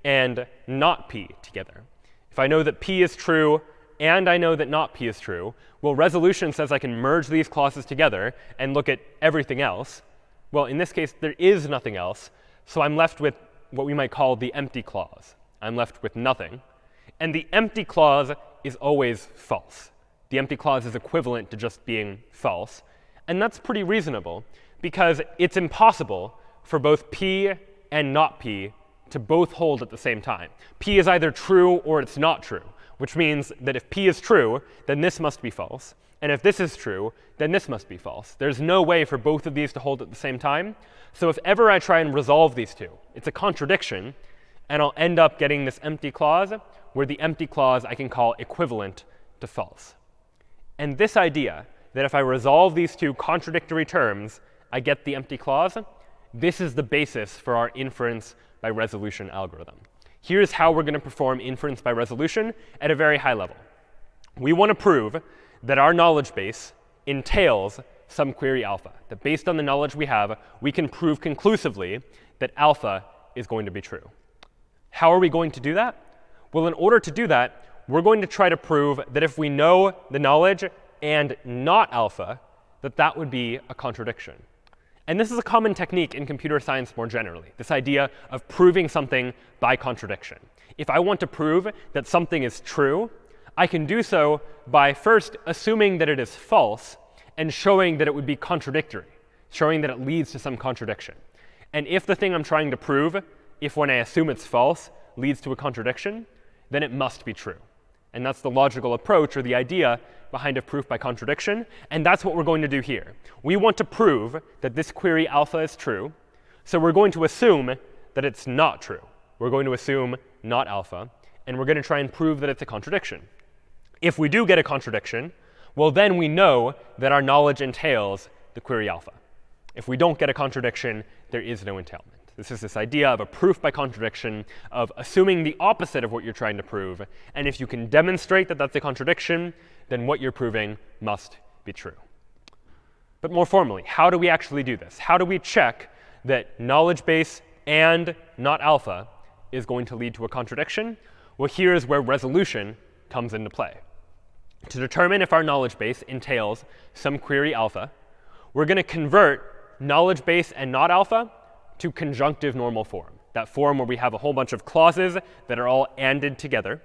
and not P together? If I know that P is true and I know that not P is true, well, resolution says I can merge these clauses together and look at everything else. Well, in this case, there is nothing else, so I'm left with what we might call the empty clause. I'm left with nothing. And the empty clause is always false. The empty clause is equivalent to just being false. And that's pretty reasonable, because it's impossible for both P and not P to both hold at the same time. P is either true or it's not true, which means that if P is true, then this must be false. And if this is true, then this must be false. There's no way for both of these to hold at the same time. So if ever I try and resolve these two, it's a contradiction, and I'll end up getting this empty clause, where the empty clause I can call equivalent to false. And this idea that if I resolve these two contradictory terms, I get the empty clause, this is the basis for our inference by resolution algorithm. Here's how we're going to perform inference by resolution at a very high level. We want to prove that our knowledge base entails some query alpha, that based on the knowledge we have, we can prove conclusively that alpha is going to be true. How are we going to do that? Well, in order to do that, we're going to try to prove that if we know the knowledge and not alpha, that would be a contradiction. And this is a common technique in computer science more generally, this idea of proving something by contradiction. If I want to prove that something is true, I can do so by first assuming that it is false and showing that it would be contradictory, showing that it leads to some contradiction. And if the thing I'm trying to prove, if when I assume it's false, leads to a contradiction, then it must be true. And that's the logical approach, or the idea behind a proof by contradiction. And that's what we're going to do here. We want to prove that this query alpha is true. So we're going to assume that it's not true. We're going to assume not alpha. And we're going to try and prove that it's a contradiction. If we do get a contradiction, well, then we know that our knowledge entails the query alpha. If we don't get a contradiction, there is no entailment. This is this idea of a proof by contradiction, of assuming the opposite of what you're trying to prove. And if you can demonstrate that that's a contradiction, then what you're proving must be true. But more formally, how do we actually do this? How do we check that knowledge base and not alpha is going to lead to a contradiction? Well, here's where resolution comes into play. To determine if our knowledge base entails some query alpha, we're going to convert knowledge base and not alpha to conjunctive normal form, that form where we have a whole bunch of clauses that are all anded together.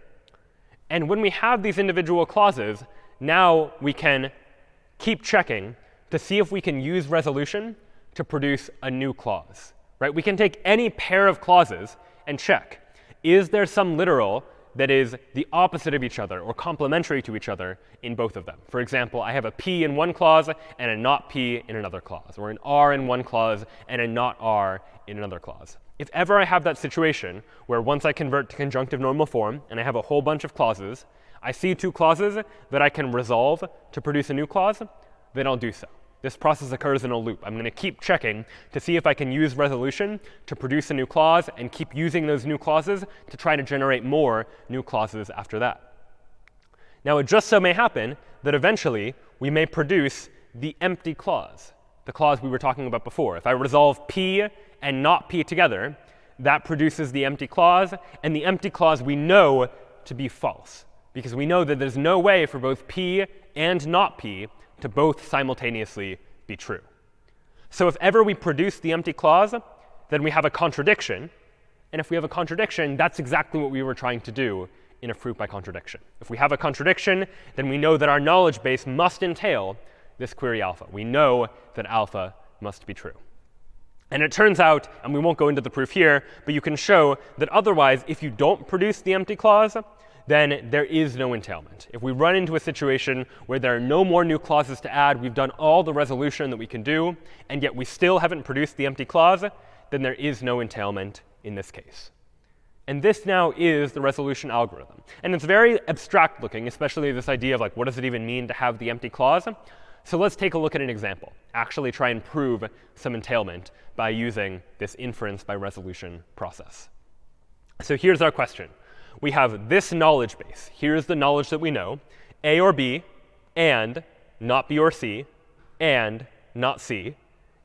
And when we have these individual clauses, now we can keep checking to see if we can use resolution to produce a new clause. Right? We can take any pair of clauses and check, is there some literal that is the opposite of each other or complementary to each other in both of them? For example, I have a P in one clause and a not P in another clause, or an R in one clause and a not R in another clause. If ever I have that situation where once I convert to conjunctive normal form and I have a whole bunch of clauses, I see two clauses that I can resolve to produce a new clause, then I'll do so. This process occurs in a loop. I'm going to keep checking to see if I can use resolution to produce a new clause and keep using those new clauses to try to generate more new clauses after that. Now, it just so may happen that eventually we may produce the empty clause, the clause we were talking about before. If I resolve P and not P together, that produces the empty clause. And the empty clause we know to be false, because we know that there's no way for both P and not P to both simultaneously be true. So if ever we produce the empty clause, then we have a contradiction. And if we have a contradiction, that's exactly what we were trying to do in a proof by contradiction. If we have a contradiction, then we know that our knowledge base must entail this query alpha. We know that alpha must be true. And it turns out, and we won't go into the proof here, but you can show that otherwise, if you don't produce the empty clause, then there is no entailment. If we run into a situation where there are no more new clauses to add, we've done all the resolution that we can do, and yet we still haven't produced the empty clause, then there is no entailment in this case. And this now is the resolution algorithm. And it's very abstract looking, especially this idea of like, what does it even mean to have the empty clause? So let's take a look at an example, actually try and prove some entailment by using this inference by resolution process. So here's our question. We have this knowledge base. Here's the knowledge that we know, A or B, and not B or C, and not C.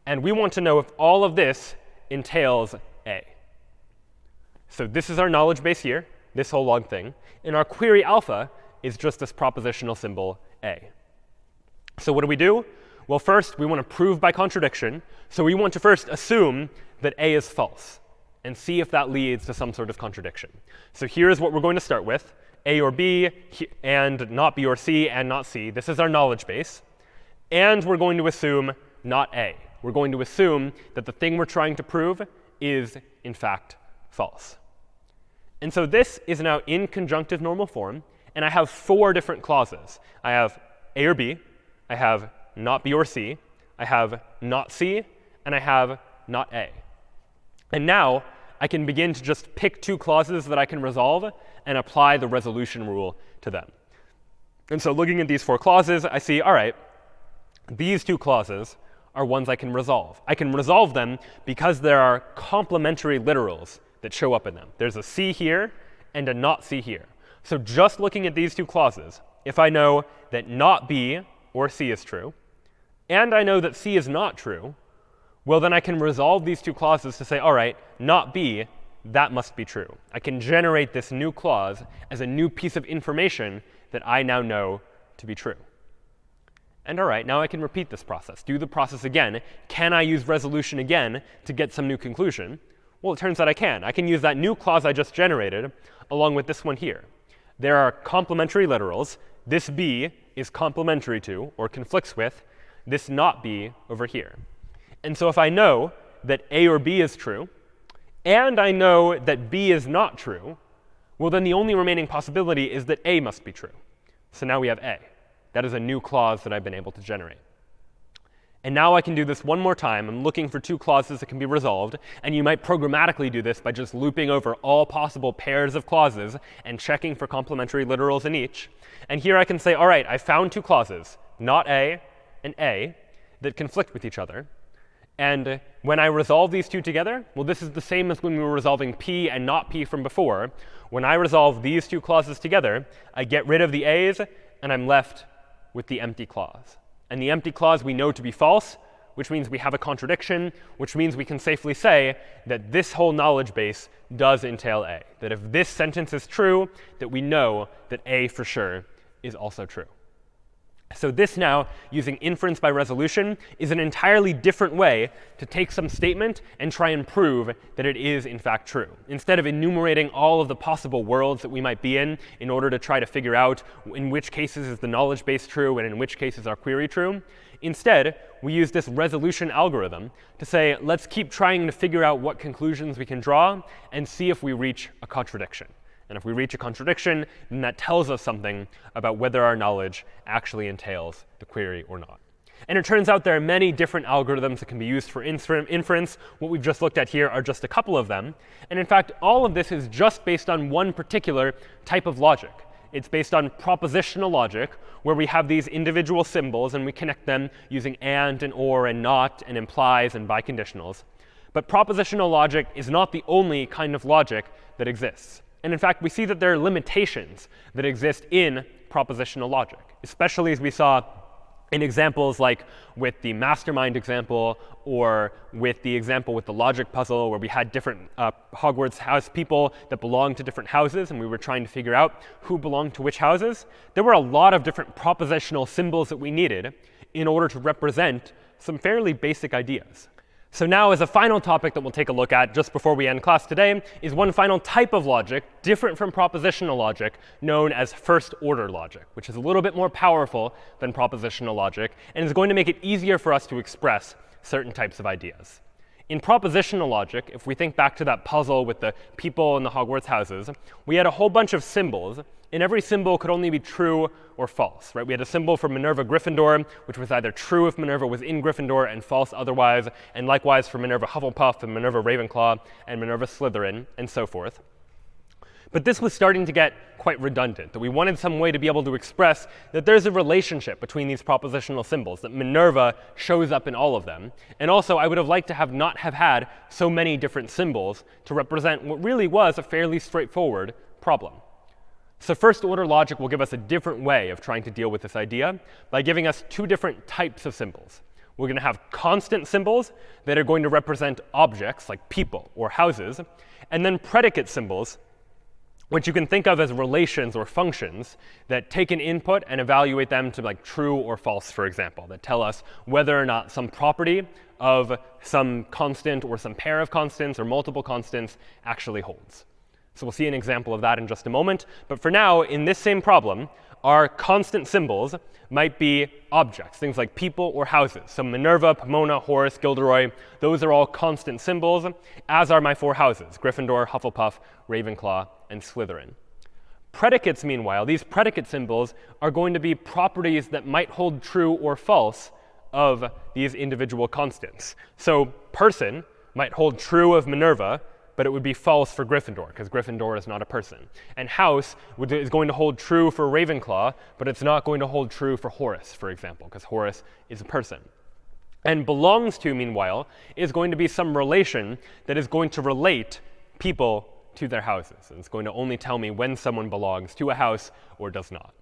And we want to know if all of this entails A. So this is our knowledge base here, this whole long thing. And our query alpha is just this propositional symbol A. So what do? Well, first, we want to prove by contradiction. So we want to first assume that A is false and see if that leads to some sort of contradiction. So here's what we're going to start with. A or B and not B or C and not C. This is our knowledge base. And we're going to assume not A. We're going to assume that the thing we're trying to prove is, in fact, false. And so this is now in conjunctive normal form. And I have 4 different clauses. I have A or B. I have not B or C. I have not C. And I have not A. And now I can begin to just pick 2 clauses that I can resolve and apply the resolution rule to them. And so looking at these 4 clauses, I see, all right, these 2 clauses are ones I can resolve. I can resolve them because there are complementary literals that show up in them. There's a C here and a not C here. So just looking at these 2 clauses, if I know that not B or C is true, and I know that C is not true, well, then I can resolve these 2 clauses to say, all right, not B, that must be true. I can generate this new clause as a new piece of information that I now know to be true. And all right, now I can repeat this process, do the process again. Can I use resolution again to get some new conclusion? Well, it turns out I can. I can use that new clause I just generated along with this one here. There are complementary literals. This B is complementary to, or conflicts with, this not B over here. And so if I know that A or B is true, and I know that B is not true, well, then the only remaining possibility is that A must be true. So now we have A. That is a new clause that I've been able to generate. And now I can do this one more time. I'm looking for 2 clauses that can be resolved. And you might programmatically do this by just looping over all possible pairs of clauses and checking for complementary literals in each. And here I can say, all right, I found 2 clauses, not A and A, that conflict with each other. And when I resolve these 2 together, well, this is the same as when we were resolving P and not P from before. When I resolve these 2 clauses together, I get rid of the A's, and I'm left with the empty clause. And the empty clause we know to be false, which means we have a contradiction, which means we can safely say that this whole knowledge base does entail A. That if this sentence is true, that we know that A for sure is also true. So this now, using inference by resolution, is an entirely different way to take some statement and try and prove that it is, in fact, true. Instead of enumerating all of the possible worlds that we might be in order to try to figure out in which cases is the knowledge base true and in which cases our query true, instead, we use this resolution algorithm to say, let's keep trying to figure out what conclusions we can draw and see if we reach a contradiction. And if we reach a contradiction, then that tells us something about whether our knowledge actually entails the query or not. And it turns out there are many different algorithms that can be used for inference. What we've just looked at here are just a couple of them. And in fact, all of this is just based on one particular type of logic. It's based on propositional logic, where we have these individual symbols, and we connect them using and or and not and implies and biconditionals. But propositional logic is not the only kind of logic that exists. And in fact, we see that there are limitations that exist in propositional logic, especially as we saw in examples like with the mastermind example or with the example with the logic puzzle, where we had different Hogwarts house people that belonged to different houses, and we were trying to figure out who belonged to which houses. There were a lot of different propositional symbols that we needed in order to represent some fairly basic ideas. So now, as a final topic that we'll take a look at just before we end class today, is one final type of logic different from propositional logic, known as first-order logic, which is a little bit more powerful than propositional logic and is going to make it easier for us to express certain types of ideas. In propositional logic, if we think back to that puzzle with the people in the Hogwarts houses, we had a whole bunch of symbols, and every symbol could only be true or false, right? We had a symbol for Minerva Gryffindor, which was either true if Minerva was in Gryffindor and false otherwise, and likewise for Minerva Hufflepuff and Minerva Ravenclaw and Minerva Slytherin, and so forth. But this was starting to get quite redundant, that we wanted some way to be able to express that there's a relationship between these propositional symbols, that Minerva shows up in all of them. And also, I would have liked to not have had so many different symbols to represent what really was a fairly straightforward problem. So first-order logic will give us a different way of trying to deal with this idea by giving us 2 different types of symbols. We're going to have constant symbols that are going to represent objects like people or houses, and then predicate symbols, which you can think of as relations or functions that take an input and evaluate them to like true or false, for example, that tell us whether or not some property of some constant or some pair of constants or multiple constants actually holds. So we'll see an example of that in just a moment. But for now, in this same problem, our constant symbols might be objects, things like people or houses. So Minerva, Pomona, Horace, Gilderoy, those are all constant symbols, as are my 4 houses, Gryffindor, Hufflepuff, Ravenclaw, and Slytherin. Predicates, meanwhile, these predicate symbols are going to be properties that might hold true or false of these individual constants. So person might hold true of Minerva, but it would be false for Gryffindor, because Gryffindor is not a person. And house is going to hold true for Ravenclaw, but it's not going to hold true for Horace, for example, because Horace is a person. And belongs to, meanwhile, is going to be some relation that is going to relate people to their houses. And it's going to only tell me when someone belongs to a house or does not.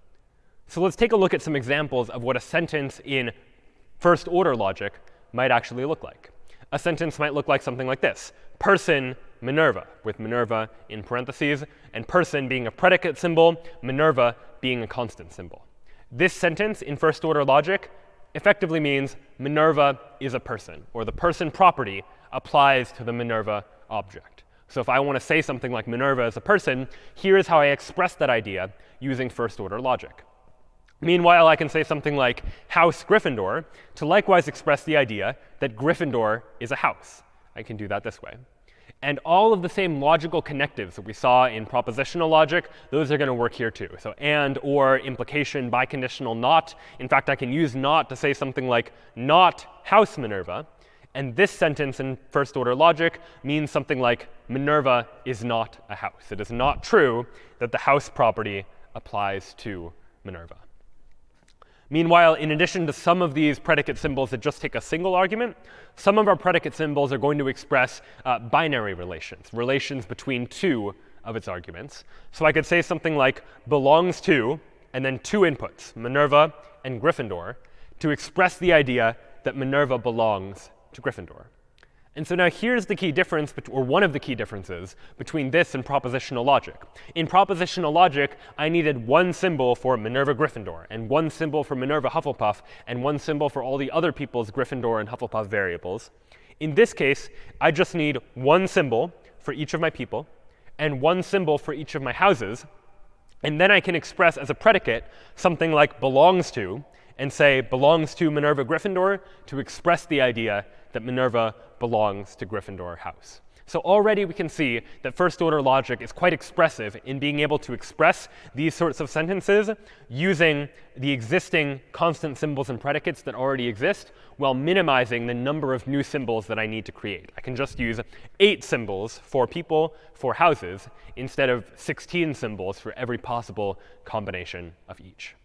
So let's take a look at some examples of what a sentence in first order logic might actually look like. A sentence might look like something like this. Person, Minerva, with Minerva in parentheses, and person being a predicate symbol, Minerva being a constant symbol. This sentence in first order logic effectively means Minerva is a person, or the person property applies to the Minerva object. So if I want to say something like Minerva is a person, here is how I express that idea using first order logic. Meanwhile, I can say something like House Gryffindor to likewise express the idea that Gryffindor is a house. I can do that this way. And all of the same logical connectives that we saw in propositional logic, those are going to work here too. So and, or, implication, biconditional, not. In fact, I can use not to say something like not House Minerva. And this sentence in first order logic means something like Minerva is not a house. It is not true that the house property applies to Minerva. Meanwhile, in addition to some of these predicate symbols that just take a single argument, some of our predicate symbols are going to express binary relations between 2 of its arguments. So I could say something like belongs to, and then 2 inputs, Minerva and Gryffindor, to express the idea that Minerva belongs to Gryffindor. And so now here's the key difference, or one of the key differences, between this and propositional logic. In propositional logic, I needed 1 symbol for Minerva Gryffindor, and 1 symbol for Minerva Hufflepuff, and 1 symbol for all the other people's Gryffindor and Hufflepuff variables. In this case, I just need 1 symbol for each of my people, and 1 symbol for each of my houses. And then I can express as a predicate something like belongs to, and say belongs to Minerva Gryffindor to express the idea that Minerva belongs to Gryffindor house. So already we can see that first order logic is quite expressive in being able to express these sorts of sentences using the existing constant symbols and predicates that already exist while minimizing the number of new symbols that I need to create. I can just use 8 symbols for people, for houses, instead of 16 symbols for every possible combination of each.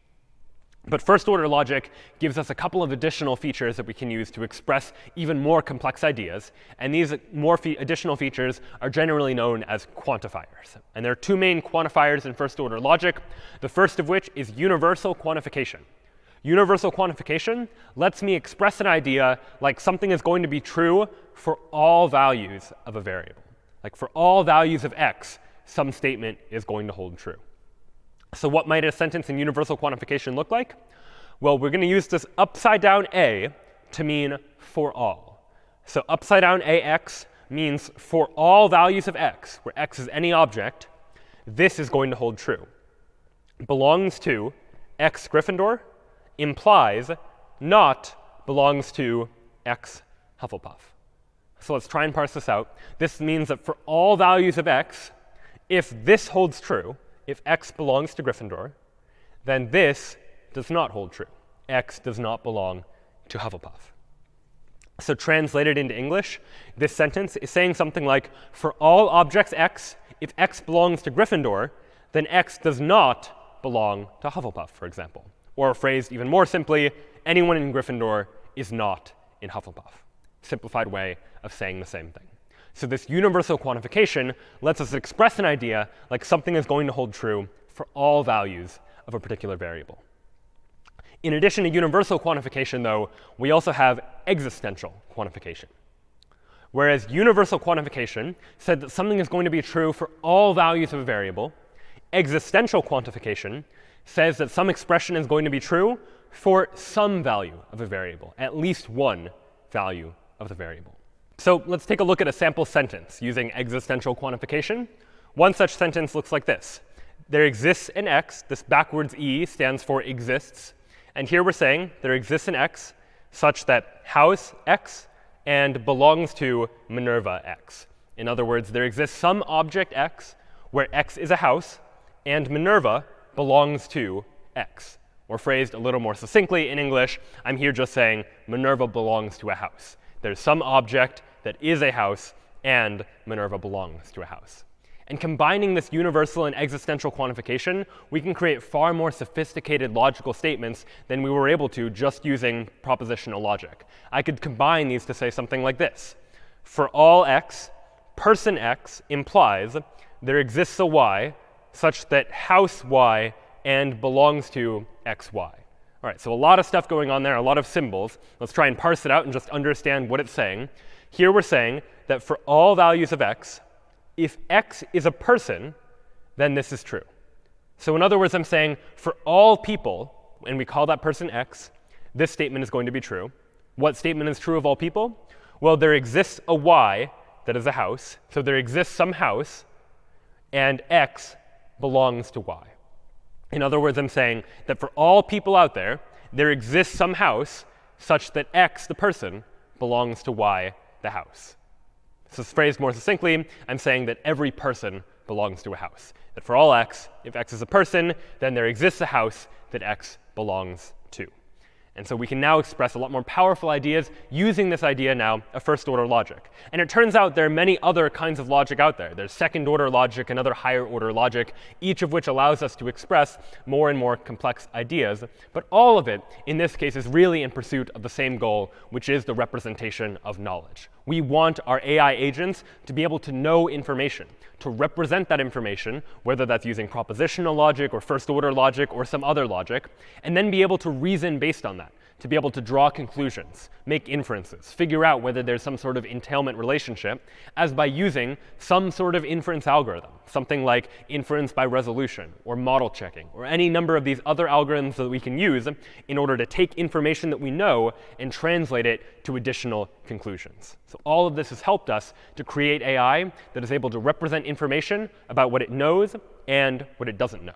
But first order logic gives us a couple of additional features that we can use to express even more complex ideas. And these additional features are generally known as quantifiers. And there are 2 main quantifiers in first order logic, the first of which is universal quantification. Universal quantification lets me express an idea like something is going to be true for all values of a variable. Like for all values of x, some statement is going to hold true. So what might a sentence in universal quantification look like? Well, we're going to use this upside down a to mean for all. So upside down ax means for all values of x, where x is any object, this is going to hold true. Belongs to x Gryffindor implies not belongs to x Hufflepuff. So let's try and parse this out. This means that for all values of x, if this holds true, if x belongs to Gryffindor, then this does not hold true. X does not belong to Hufflepuff. So translated into English, this sentence is saying something like, for all objects x, if x belongs to Gryffindor, then x does not belong to Hufflepuff, for example. Or phrased even more simply, anyone in Gryffindor is not in Hufflepuff. Simplified way of saying the same thing. So this universal quantification lets us express an idea like something is going to hold true for all values of a particular variable. In addition to universal quantification, though, we also have existential quantification. Whereas universal quantification said that something is going to be true for all values of a variable, existential quantification says that some expression is going to be true for some value of a variable, at least one value of the variable. So let's take a look at a sample sentence using existential quantification. One such sentence looks like this. There exists an x. This backwards e stands for exists. And here we're saying there exists an x such that house x and belongs to Minerva x. In other words, there exists some object x where x is a house and Minerva belongs to x. Or phrased a little more succinctly in English, I'm here just saying Minerva belongs to a house. There's some object that is a house and Minerva belongs to a house. And combining this universal and existential quantification, we can create far more sophisticated logical statements than we were able to just using propositional logic. I could combine these to say something like this. For all x, person x implies there exists a y such that house y and belongs to xy. All right, so a lot of stuff going on there, a lot of symbols. Let's try and parse it out and just understand what it's saying. Here we're saying that for all values of x, if x is a person, then this is true. So in other words, I'm saying for all people, and we call that person x, this statement is going to be true. What statement is true of all people? Well, there exists a y that is a house. So there exists some house, and x belongs to y. In other words, I'm saying that for all people out there, there exists some house such that x, the person, belongs to y, the house. So phrased more succinctly, I'm saying that every person belongs to a house. That for all x, if x is a person, then there exists a house that x belongs to. And so we can now express a lot more powerful ideas using this idea now of first-order logic. And it turns out there are many other kinds of logic out there. There's second-order logic and other higher-order logic, each of which allows us to express more and more complex ideas. But all of it, in this case, is really in pursuit of the same goal, which is the representation of knowledge. We want our AI agents to be able to know information, to represent that information, whether that's using propositional logic or first-order logic or some other logic, and then be able to reason based on that, to be able to draw conclusions, make inferences, figure out whether there's some sort of entailment relationship, as by using some sort of inference algorithm, something like inference by resolution or model checking, or any number of these other algorithms that we can use in order to take information that we know and translate it to additional conclusions. So all of this has helped us to create AI that is able to represent information about what it knows and what it doesn't know.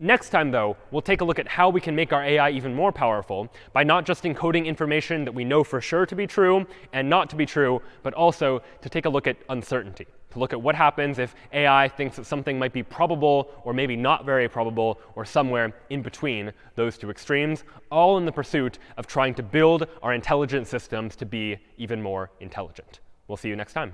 Next time, though, we'll take a look at how we can make our AI even more powerful by not just encoding information that we know for sure to be true and not to be true, but also to take a look at uncertainty, to look at what happens if AI thinks that something might be probable or maybe not very probable or somewhere in between those two extremes, all in the pursuit of trying to build our intelligent systems to be even more intelligent. We'll see you next time.